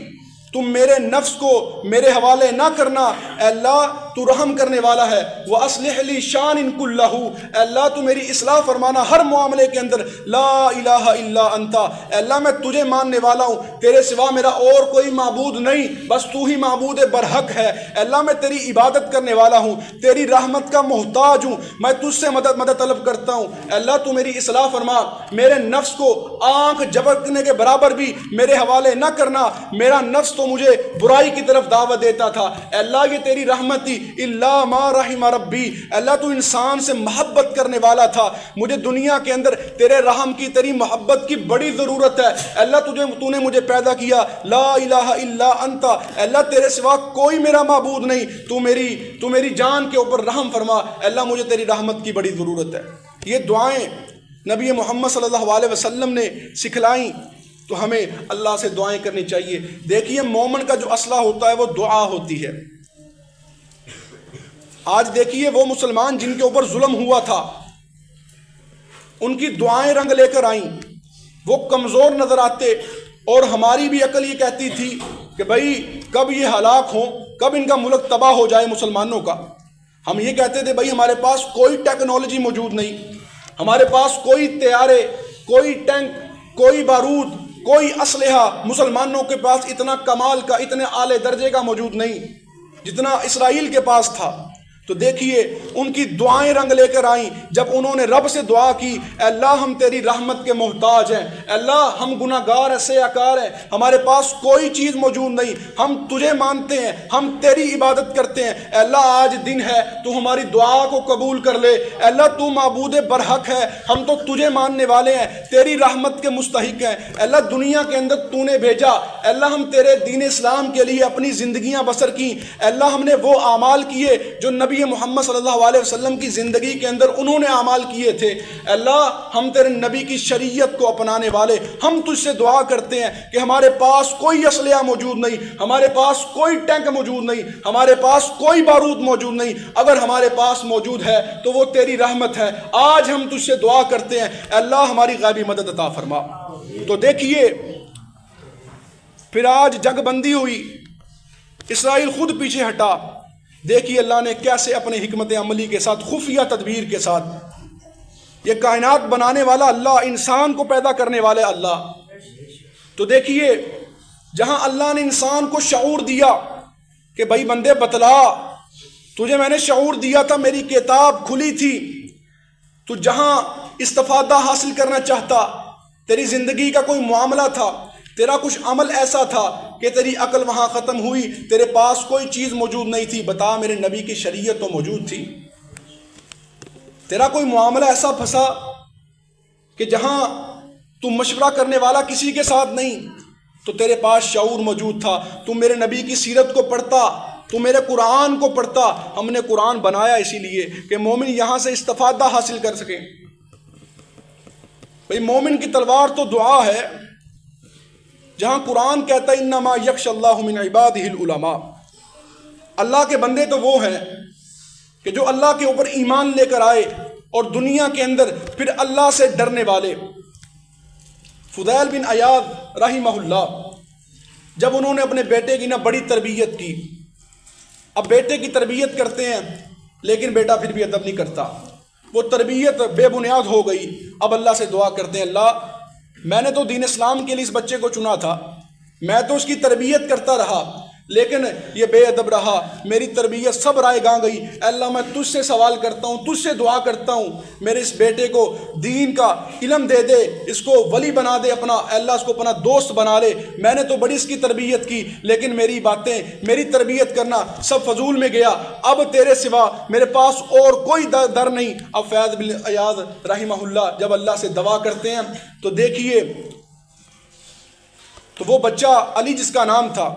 تم میرے نفس کو میرے حوالے نہ کرنا، اے اللہ تو رحم کرنے والا ہے۔ وَأَصْلِحْ لِي شَانٍ كُلَّهُ، اے اللہ تو میری اصلاح فرمانا ہر معاملے کے اندر، لا الہ الا انت، اے اللہ میں تجھے ماننے والا ہوں، تیرے سوا میرا اور کوئی معبود نہیں، بس تو ہی معبود برحق ہے، اے اللہ میں تیری عبادت کرنے والا ہوں، تیری رحمت کا محتاج ہوں، میں تجھ سے مدد طلب کرتا ہوں، اے اللہ تو میری اصلاح فرما، میرے نفس کو آنکھ جھپکنے کے برابر بھی میرے حوالے نہ کرنا، میرا نفس تو مجھے برائی کی طرف دعوت دیتا تھا، اے اللہ یہ تیری رحمت تھی، الا ما رحم ربی، اے اللہ تو انسان سے محبت کرنے والا تھا، مجھے دنیا کے اندر تیرے رحم کی تیری محبت کی بڑی ضرورت ہے، اے اللہ تو نے مجھے پیدا کیا، لا الہ الا انت، اے اللہ تیرے سوا کوئی میرا معبود نہیں، تو میری جان کے اوپر رحم فرما، اے اللہ مجھے تیری رحمت کی بڑی ضرورت ہے۔ یہ دعائیں نبی محمد صلی اللہ علیہ وسلم نے سکھلائیں، تو ہمیں اللہ سے دعائیں کرنی چاہیے۔ دیکھیے مومن کا جو اسلحہ ہوتا ہے وہ دعا ہوتی ہے۔ آج دیکھیے وہ مسلمان جن کے اوپر ظلم ہوا تھا ان کی دعائیں رنگ لے کر آئیں، وہ کمزور نظر آتے، اور ہماری بھی عقل یہ کہتی تھی کہ بھئی کب یہ ہلاک ہوں، کب ان کا ملک تباہ ہو جائے مسلمانوں کا۔ ہم یہ کہتے تھے بھئی ہمارے پاس کوئی ٹیکنالوجی موجود نہیں، ہمارے پاس کوئی طیارے، کوئی ٹینک، کوئی بارود، کوئی اسلحہ مسلمانوں کے پاس اتنا کمال کا، اتنے اعلی درجے کا موجود نہیں جتنا اسرائیل کے پاس تھا۔ تو دیکھیے ان کی دعائیں رنگ لے کر آئیں جب انہوں نے رب سے دعا کی، اے اللہ ہم تیری رحمت کے محتاج ہیں، اے اللہ ہم گناہگار ہیں، سیاکار ہیں، ہمارے پاس کوئی چیز موجود نہیں، ہم تجھے مانتے ہیں، ہم تیری عبادت کرتے ہیں، اے اللہ آج دن ہے تو ہماری دعا کو قبول کر لے، اے اللہ تو معبود برحق ہے، ہم تو تجھے ماننے والے ہیں، تیری رحمت کے مستحق ہیں، اے اللہ دنیا کے اندر تو نے بھیجا، اے اللہ ہم تیرے دین اسلام کے لیے اپنی زندگیاں بسر کی، اے اللہ ہم نے وہ اعمال کیے جو نبی نبی محمد صلی اللہ علیہ وسلم کی زندگی کے اندر انہوں نے اعمال کیے تھے، اللہ ہم تیرے نبی کی شریعت کو اپنانے والے ہم تجھ سے دعا کرتے ہیں کہ ہمارے پاس کوئی اسلحہ موجود نہیں، ہمارے پاس کوئی ٹینک موجود نہیں، ہمارے پاس کوئی بارود موجود نہیں، اگر ہمارے پاس موجود ہے تو وہ تیری رحمت ہے۔ آج ہم تجھ سے دعا کرتے ہیں اللہ ہماری غیبی مدد عطا فرما۔ تو دیکھیے پھر آج جنگ بندی ہوئی، اسرائیل خود پیچھے ہٹا، دیکھیے اللہ نے کیسے اپنے حکمت عملی کے ساتھ، خفیہ تدبیر کے ساتھ، یہ کائنات بنانے والا اللہ، انسان کو پیدا کرنے والے اللہ، تو دیکھیے جہاں اللہ نے انسان کو شعور دیا کہ بھائی بندے بتلا، تجھے میں نے شعور دیا تھا، میری کتاب کھلی تھی، تو جہاں استفادہ حاصل کرنا چاہتا، تیری زندگی کا کوئی معاملہ تھا، تیرا کچھ عمل ایسا تھا کہ تیری عقل وہاں ختم ہوئی، تیرے پاس کوئی چیز موجود نہیں تھی، بتا میرے نبی کی شریعت تو موجود تھی۔ تیرا کوئی معاملہ ایسا پھنسا کہ جہاں تو مشورہ کرنے والا کسی کے ساتھ نہیں، تو تیرے پاس شعور موجود تھا، تو میرے نبی کی سیرت کو پڑھتا، تو میرے قرآن کو پڑھتا۔ ہم نے قرآن بنایا اسی لیے کہ مومن یہاں سے استفادہ حاصل کر سکیں۔ بھئی مومن کی تلوار تو دعا ہے، جہاں قرآن کہتا ہے انما یخشی اللہ من عبادہ العلماء، اللہ کے بندے تو وہ ہیں کہ جو اللہ کے اوپر ایمان لے کر آئے اور دنیا کے اندر پھر اللہ سے ڈرنے والے۔ فضیل بن عیاض رحمہ اللہ، جب انہوں نے اپنے بیٹے کی بڑی تربیت کی، اب بیٹے کی تربیت کرتے ہیں لیکن بیٹا پھر بھی ادب نہیں کرتا، وہ تربیت بے بنیاد ہو گئی، اب اللہ سے دعا کرتے ہیں اللہ میں نے تو دین اسلام کے لیے اس بچے کو چنا تھا، میں تو اس کی تربیت کرتا رہا لیکن یہ بے ادب رہا، میری تربیت سب رائے گاں گئی، اللہ میں تجھ سے سوال کرتا ہوں، تجھ سے دعا کرتا ہوں میرے اس بیٹے کو دین کا علم دے دے، اس کو ولی بنا دے اپنا، اللہ اس کو اپنا دوست بنا لے، میں نے تو بڑی اس کی تربیت کی لیکن میری باتیں، میری تربیت کرنا سب فضول میں گیا، اب تیرے سوا میرے پاس اور کوئی در نہیں۔ اب فیض بن عیاض رحمہ اللہ جب اللہ سے دعا کرتے ہیں تو دیکھیے، تو وہ بچہ علی جس کا نام تھا،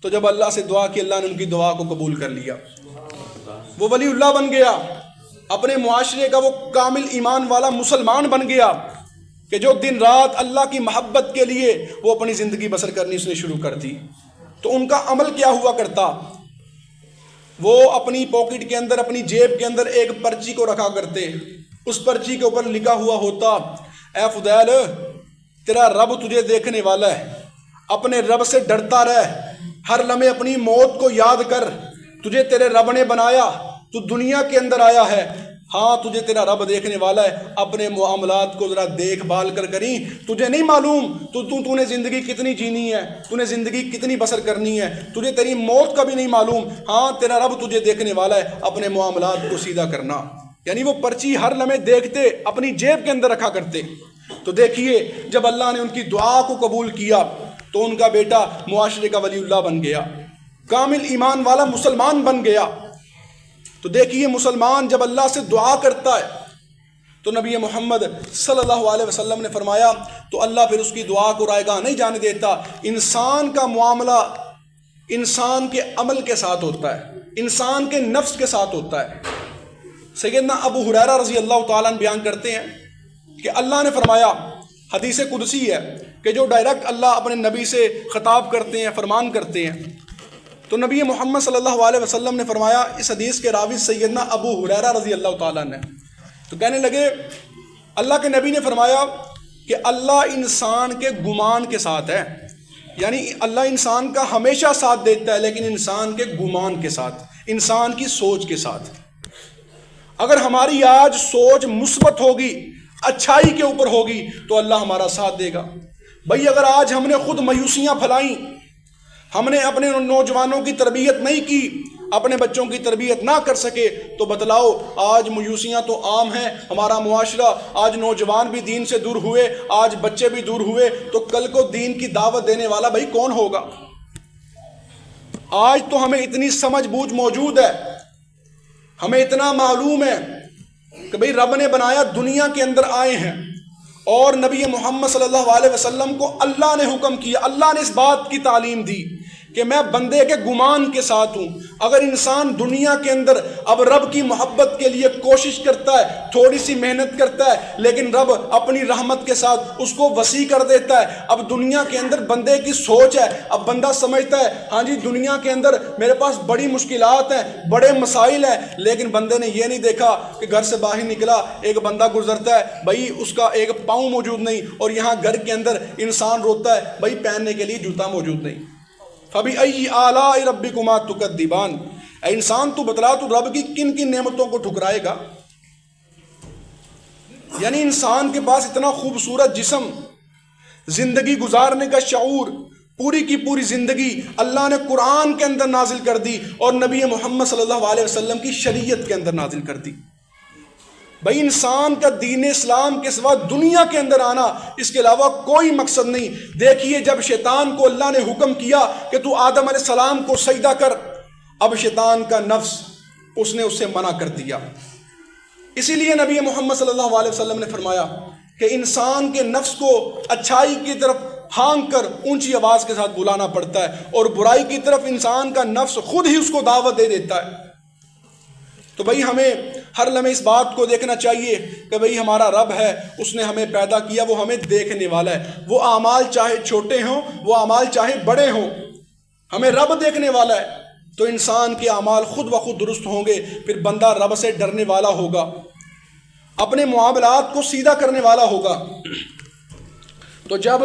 تو جب اللہ سے دعا کی اللہ نے ان کی دعا کو قبول کر لیا، وہ ولی اللہ بن گیا، اپنے معاشرے کا وہ کامل ایمان والا مسلمان بن گیا کہ جو دن رات اللہ کی محبت کے لیے وہ اپنی زندگی بسر کرنی اس نے شروع کر دی۔ تو ان کا عمل کیا ہوا کرتا، وہ اپنی پاکٹ کے اندر، اپنی جیب کے اندر ایک پرچی کو رکھا کرتے، اس پرچی کے اوپر لکھا ہوا ہوتا اے فضیل تیرا رب تجھے دیکھنے والا ہے، اپنے رب سے ڈرتا رہ، ہر لمحے اپنی موت کو یاد کر، تجھے تیرے رب نے بنایا، تو دنیا کے اندر آیا ہے، ہاں تجھے تیرا رب دیکھنے والا ہے، اپنے معاملات کو ذرا دیکھ بھال کر کریں، تجھے نہیں معلوم تو نے زندگی کتنی جینی ہے، تو نے زندگی کتنی بسر کرنی ہے، تجھے تیری موت کا بھی نہیں معلوم، ہاں تیرا رب تجھے دیکھنے والا ہے، اپنے معاملات کو سیدھا کرنا۔ یعنی وہ پرچی ہر لمحے دیکھتے، اپنی جیب کے اندر رکھا کرتے۔ تو دیکھیے جب اللہ نے ان کی دعا کو قبول کیا تو ان کا بیٹا معاشرے کا ولی اللہ بن گیا، کامل ایمان والا مسلمان بن گیا۔ تو دیکھیے مسلمان جب اللہ سے دعا کرتا ہے تو نبی محمد صلی اللہ علیہ وسلم نے فرمایا تو اللہ پھر اس کی دعا کو رائے گاہ نہیں جانے دیتا۔ انسان کا معاملہ انسان کے عمل کے ساتھ ہوتا ہے، انسان کے نفس کے ساتھ ہوتا ہے۔ سیدنا ابو ہریرہ رضی اللہ تعالیٰ عنہ بیان کرتے ہیں کہ اللہ نے فرمایا، حدیث قدسی ہے کہ جو ڈائریکٹ اللہ اپنے نبی سے خطاب کرتے ہیں، فرمان کرتے ہیں، تو نبی محمد صلی اللہ علیہ وسلم نے فرمایا، اس حدیث کے راوی سیدنا ابو ہریرہ رضی اللہ تعالیٰ عنہ، تو کہنے لگے اللہ کے نبی نے فرمایا کہ اللہ انسان کے گمان کے ساتھ ہے، یعنی اللہ انسان کا ہمیشہ ساتھ دیتا ہے لیکن انسان کے گمان کے ساتھ، انسان کی سوچ کے ساتھ۔ اگر ہماری آج سوچ مثبت ہوگی، اچھائی کے اوپر ہوگی تو اللہ ہمارا ساتھ دے گا۔ بھئی اگر آج ہم نے خود مایوسیاں پھلائیں، ہم نے اپنے نوجوانوں کی تربیت نہیں کی، اپنے بچوں کی تربیت نہ کر سکے، تو بتلاؤ آج مایوسیاں تو عام ہیں، ہمارا معاشرہ آج نوجوان بھی دین سے دور ہوئے، آج بچے بھی دور ہوئے، تو کل کو دین کی دعوت دینے والا بھائی کون ہوگا؟ آج تو ہمیں اتنی سمجھ بوجھ موجود ہے، ہمیں اتنا معلوم ہے کہ بھئی رب نے بنایا، دنیا کے اندر آئے ہیں، اور نبی محمد صلی اللہ علیہ وسلم کو اللہ نے حکم کیا، اللہ نے اس بات کی تعلیم دی کہ میں بندے کے گمان کے ساتھ ہوں۔ اگر انسان دنیا کے اندر اب رب کی محبت کے لیے کوشش کرتا ہے، تھوڑی سی محنت کرتا ہے، لیکن رب اپنی رحمت کے ساتھ اس کو وسیع کر دیتا ہے۔ اب دنیا کے اندر بندے کی سوچ ہے، اب بندہ سمجھتا ہے ہاں جی دنیا کے اندر میرے پاس بڑی مشکلات ہیں، بڑے مسائل ہیں، لیکن بندے نے یہ نہیں دیکھا کہ گھر سے باہر نکلا، ایک بندہ گزرتا ہے بھائی اس کا ایک پاؤں موجود نہیں، اور یہاں گھر کے اندر انسان روتا ہے بھائی پہننے کے لیے جوتا موجود نہیں۔ فَبِأَيِّ آلَاءِ رَبِّكُمَا تُكَذِّبَانِ، اے انسان تو بتلا تو رب کی کن کن نعمتوں کو ٹھکرائے گا؟ یعنی انسان کے پاس اتنا خوبصورت جسم، زندگی گزارنے کا شعور، پوری کی پوری زندگی اللہ نے قرآن کے اندر نازل کر دی اور نبی محمد صلی اللہ علیہ وسلم کی شریعت کے اندر نازل کر دی۔ بھائی انسان کا دین اسلام کے سوا دنیا کے اندر آنا، اس کے علاوہ کوئی مقصد نہیں۔ دیکھیے جب شیطان کو اللہ نے حکم کیا کہ تو آدم علیہ السلام کو سجدہ کر، اب شیطان کا نفس اس نے اسے منع کر دیا۔ اسی لیے نبی محمد صلی اللہ علیہ وسلم نے فرمایا کہ انسان کے نفس کو اچھائی کی طرف ہانک کر اونچی آواز کے ساتھ بلانا پڑتا ہے، اور برائی کی طرف انسان کا نفس خود ہی اس کو دعوت دے دیتا ہے۔ تو بھائی ہمیں ہر لمحے اس بات کو دیکھنا چاہیے کہ بھائی ہمارا رب ہے، اس نے ہمیں پیدا کیا، وہ ہمیں دیکھنے والا ہے۔ وہ اعمال چاہے چھوٹے ہوں، وہ اعمال چاہے بڑے ہوں، ہمیں رب دیکھنے والا ہے۔ تو انسان کے اعمال خود بخود درست ہوں گے، پھر بندہ رب سے ڈرنے والا ہوگا، اپنے معاملات کو سیدھا کرنے والا ہوگا۔ تو جب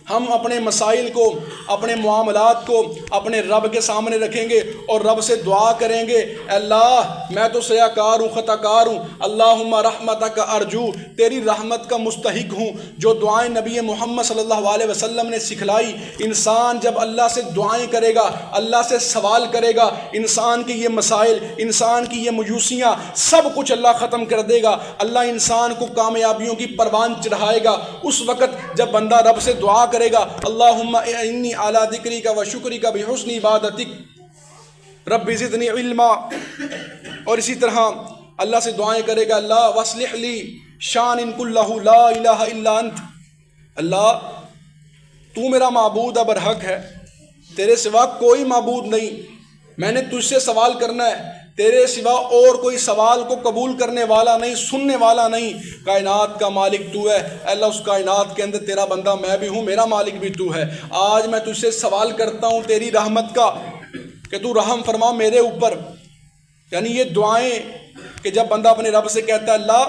ہم اپنے مسائل کو، اپنے معاملات کو اپنے رب کے سامنے رکھیں گے اور رب سے دعا کریں گے، اللہ میں تو سیاہ کار ہوں، خطا کار ہوں، اللہم رحمتک ارجو، تیری رحمت کا مستحق ہوں، جو دعائیں نبی محمد صلی اللہ علیہ وسلم نے سکھلائی۔ انسان جب اللہ سے دعائیں کرے گا، اللہ سے سوال کرے گا، انسان کے یہ مسائل، انسان کی یہ مایوسیاں سب کچھ اللہ ختم کر دے گا۔ اللہ انسان کو کامیابیوں کی پروان چڑھائے گا۔ اس وقت جب بندہ رب سے دعا کرے گا، اللہم انی علی ذکرک و شکرک بحسن عبادتک رب زدنی علما، اور اسی طرح اللہ سے دعائیں کرے گا، اللہ واصلح لی شان کلہ لا الہ الا انت، اللہ تو میرا معبود برحق ہے، تیرے سوا کوئی معبود نہیں، میں نے تجھ سے سوال کرنا ہے، تیرے سوا اور کوئی سوال کو قبول کرنے والا نہیں، سننے والا نہیں، کائنات کا مالک تو ہے۔ اللہ اس کائنات کے اندر تیرا بندہ میں بھی ہوں، میرا مالک بھی تو ہے۔ آج میں تجھ سے سوال کرتا ہوں تیری رحمت کا کہ تو رحم فرما میرے اوپر۔ یعنی یہ دعائیں کہ جب بندہ اپنے رب سے کہتا ہے اللہ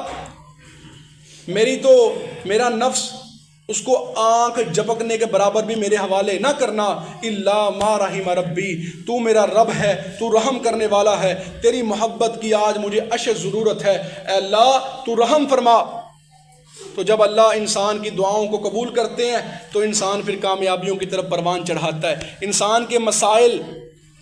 میرا نفس اس کو آنکھ جھپکنے کے برابر بھی میرے حوالے نہ کرنا، الا ما رحم ربی، تو میرا رب ہے، تو رحم کرنے والا ہے، تیری محبت کی آج مجھے اشد ضرورت ہے، اے اللہ تو رحم فرما۔ تو جب اللہ انسان کی دعاؤں کو قبول کرتے ہیں تو انسان پھر کامیابیوں کی طرف پروان چڑھاتا ہے۔ انسان کے مسائل،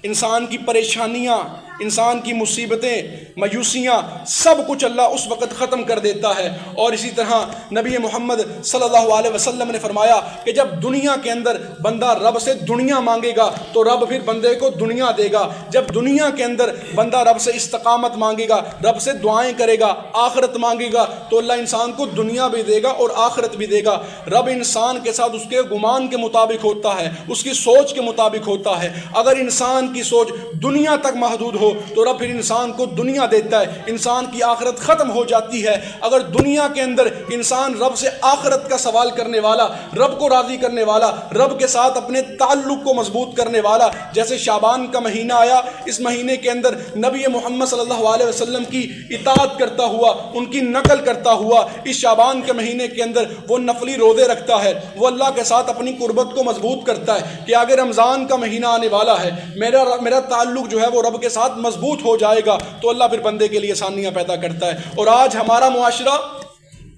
انسان کی پریشانیاں، انسان کی مصیبتیں، مایوسیاں سب کچھ اللہ اس وقت ختم کر دیتا ہے۔ اور اسی طرح نبی محمد صلی اللہ علیہ وسلم نے فرمایا کہ جب دنیا کے اندر بندہ رب سے دنیا مانگے گا تو رب پھر بندے کو دنیا دے گا۔ جب دنیا کے اندر بندہ رب سے استقامت مانگے گا، رب سے دعائیں کرے گا، آخرت مانگے گا تو اللہ انسان کو دنیا بھی دے گا اور آخرت بھی دے گا۔ رب انسان کے ساتھ اس کے گمان کے مطابق ہوتا ہے، اس کی سوچ کے مطابق ہوتا ہے۔ اگر انسان کی سوچ دنیا تک محدود ہو تو رب پھر انسان کو دنیا دیتا ہے، انسان کی آخرت ختم ہو جاتی ہے۔ اگر دنیا کے اندر انسان رب سے آخرت کا سوال کرنے والا، رب کو راضی کرنے والا، رب کے ساتھ اپنے تعلق کو مضبوط کرنے والا، جیسے شعبان کا مہینہ آیا، اس مہینے کے اندر نبی محمد صلی اللہ علیہ وسلم کی اطاعت کرتا ہوا، ان کی نقل کرتا ہوا اس شعبان کے مہینے کے اندر وہ نفلی روزے رکھتا ہے، وہ اللہ کے ساتھ اپنی قربت کو مضبوط کرتا ہے کہ اگر رمضان کا مہینہ آنے والا ہے، میرا تعلق جو ہے وہ رب کے ساتھ مضبوط ہو جائے گا، تو اللہ پھر بندے کے لیے آسانیاں پیدا کرتا ہے۔ اور آج ہمارا معاشرہ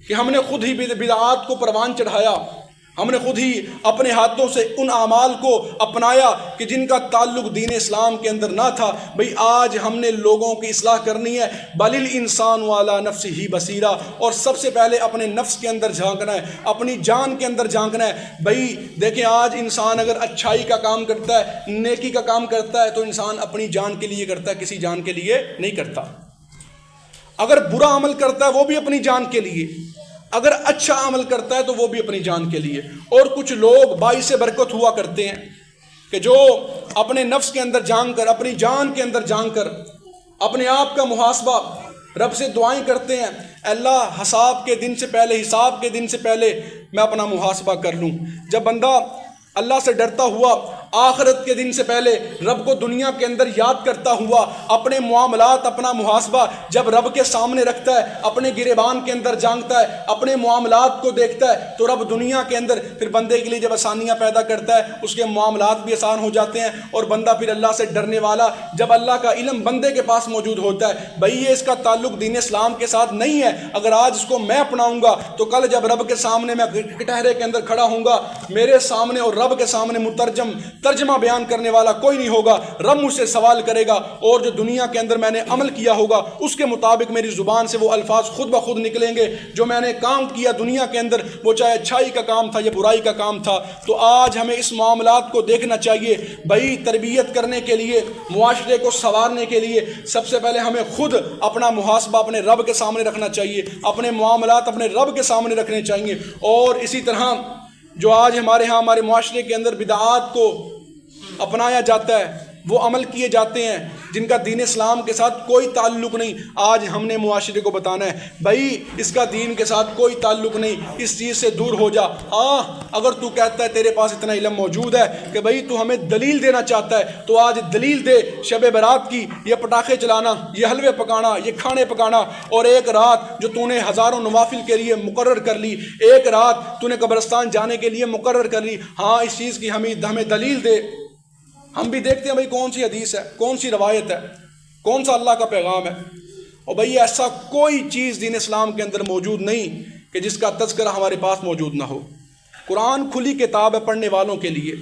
کہ ہم نے خود ہی بدعات کو پروان چڑھایا، ہم نے خود ہی اپنے ہاتھوں سے ان اعمال کو اپنایا کہ جن کا تعلق دین اسلام کے اندر نہ تھا۔ بھئی آج ہم نے لوگوں کی اصلاح کرنی ہے، بل الانسان علی نفسہ بصیرہ، اور سب سے پہلے اپنے نفس کے اندر جھانکنا ہے، اپنی جان کے اندر جھانکنا ہے۔ بھئی دیکھیں آج انسان اگر اچھائی کا کام کرتا ہے، نیکی کا کام کرتا ہے تو انسان اپنی جان کے لیے کرتا ہے، کسی جان کے لیے نہیں کرتا۔ اگر برا عمل کرتا ہے وہ بھی اپنی جان کے لیے، اگر اچھا عمل کرتا ہے تو وہ بھی اپنی جان کے لیے۔ اور کچھ لوگ باعث برکت ہوا کرتے ہیں، کہ جو اپنے نفس کے اندر جان کر، اپنی جان کے اندر جان کر اپنے آپ کا محاسبہ رب سے دعائیں کرتے ہیں، اللہ حساب کے دن سے پہلے، حساب کے دن سے پہلے میں اپنا محاسبہ کر لوں۔ جب بندہ اللہ سے ڈرتا ہوا آخرت کے دن سے پہلے رب کو دنیا کے اندر یاد کرتا ہوا اپنے معاملات، اپنا محاسبہ جب رب کے سامنے رکھتا ہے، اپنے گریبان کے اندر جھانکتا ہے، اپنے معاملات کو دیکھتا ہے، تو رب دنیا کے اندر پھر بندے کے لیے جب آسانیاں پیدا کرتا ہے، اس کے معاملات بھی آسان ہو جاتے ہیں، اور بندہ پھر اللہ سے ڈرنے والا، جب اللہ کا علم بندے کے پاس موجود ہوتا ہے، بھئی یہ اس کا تعلق دین اسلام کے ساتھ نہیں ہے، اگر آج اس کو میں اپناؤں گا تو کل جب رب کے سامنے میں کٹہرے کے اندر کھڑا ہوں گا، میرے سامنے اور رب کے سامنے ترجمہ بیان کرنے والا کوئی نہیں ہوگا، رب مجھ سے سوال کرے گا، اور جو دنیا کے اندر میں نے عمل کیا ہوگا اس کے مطابق میری زبان سے وہ الفاظ خود بخود نکلیں گے، جو میں نے کام کیا دنیا کے اندر، وہ چاہے اچھائی کا کام تھا یا برائی کا کام تھا۔ تو آج ہمیں اس معاملات کو دیکھنا چاہیے، بھائی تربیت کرنے کے لیے، معاشرے کو سنوارنے کے لیے سب سے پہلے ہمیں خود اپنا محاسبہ اپنے رب کے سامنے رکھنا چاہیے، اپنے معاملات اپنے رب کے سامنے رکھنے چاہیے۔ اور اسی طرح جو آج ہمارے ہاں ہمارے معاشرے کے اندر بدعات کو اپنایا جاتا ہے، وہ عمل کیے جاتے ہیں جن کا دین اسلام کے ساتھ کوئی تعلق نہیں، آج ہم نے معاشرے کو بتانا ہے بھائی اس کا دین کے ساتھ کوئی تعلق نہیں، اس چیز سے دور ہو جا۔ ہاں اگر تو کہتا ہے تیرے پاس اتنا علم موجود ہے کہ بھئی تو ہمیں دلیل دینا چاہتا ہے، تو آج دلیل دے شب برات کی، یہ پٹاخے چلانا، یہ حلوے پکانا، یہ کھانے پکانا، اور ایک رات جو تو نے ہزاروں نوافل کے لیے مقرر کر لی، ایک رات تو نے قبرستان جانے کے لیے مقرر کر لی، ہاں اس چیز کی ہمیں دلیل دے۔ ہم بھی دیکھتے ہیں بھئی کون سی حدیث ہے، کون سی روایت ہے، کون سا اللہ کا پیغام ہے، اور بھئی ایسا کوئی چیز دین اسلام کے اندر موجود نہیں کہ جس کا تذکرہ ہمارے پاس موجود نہ ہو۔ قرآن کھلی کتاب ہے پڑھنے والوں کے لیے،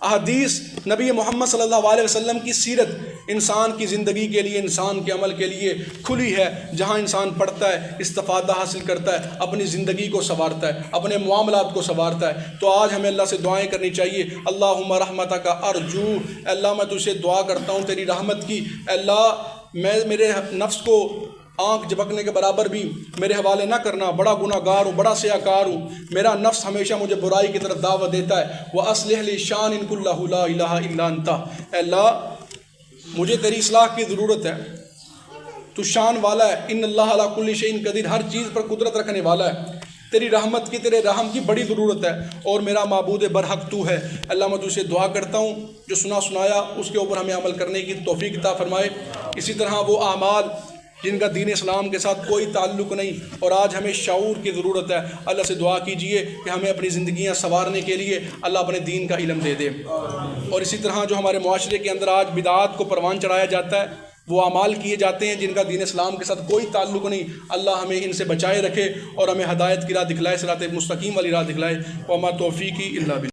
احادیث نبی محمد صلی اللہ علیہ وسلم کی سیرت انسان کی زندگی کے لیے، انسان کے عمل کے لیے کھلی ہے، جہاں انسان پڑھتا ہے، استفادہ حاصل کرتا ہے، اپنی زندگی کو سنوارتا ہے، اپنے معاملات کو سنوارتا ہے۔ تو آج ہمیں اللہ سے دعائیں کرنی چاہیے، اللہم رحمتک ارجو، اللہ میں تجھ سے دعا کرتا ہوں تیری رحمت کی، اللہ میں میرے نفس کو آنکھ جھپکنے کے برابر بھی میرے حوالے نہ کرنا، بڑا گناہ گار ہوں، بڑا سیاہ کار ہوں، میرا نفس ہمیشہ مجھے برائی کی طرف دعوت دیتا ہے۔ وَأَصْلِحْ لِي شَأْنِي كُلَّهُ لَا إِلَٰهَ إِلَّا أَنْتَ، اے اللہ مجھے تیری اصلاح کی ضرورت ہے، تو شان والا ہے، ان اللہ علی کل شیء قدیر، ہر چیز پر قدرت رکھنے والا ہے، تیری رحمت کی، تیرے رحم کی بڑی ضرورت ہے، اور میرا معبود برحق تو ہے۔ اللہ میں تجھ سے دعا کرتا ہوں جو سنایا اس کے اوپر ہمیں عمل کرنے کی توفیق عطا فرمائے۔ اسی طرح وہ اعمال جن کا دین اسلام کے ساتھ کوئی تعلق نہیں اور آج ہمیں شعور کی ضرورت ہے، اللہ سے دعا کیجئے کہ ہمیں اپنی زندگیاں سنوارنے کے لیے اللہ اپنے دین کا علم دے دے۔ اور اسی طرح جو ہمارے معاشرے کے اندر آج بدعات کو پروان چڑھایا جاتا ہے، وہ اعمال کیے جاتے ہیں جن کا دین اسلام کے ساتھ کوئی تعلق نہیں، اللہ ہمیں ان سے بچائے رکھے اور ہمیں ہدایت کی راہ دکھلائے، صراط مستقیم والی راہ دکھلائے۔ وما توفیقی الا باللہ۔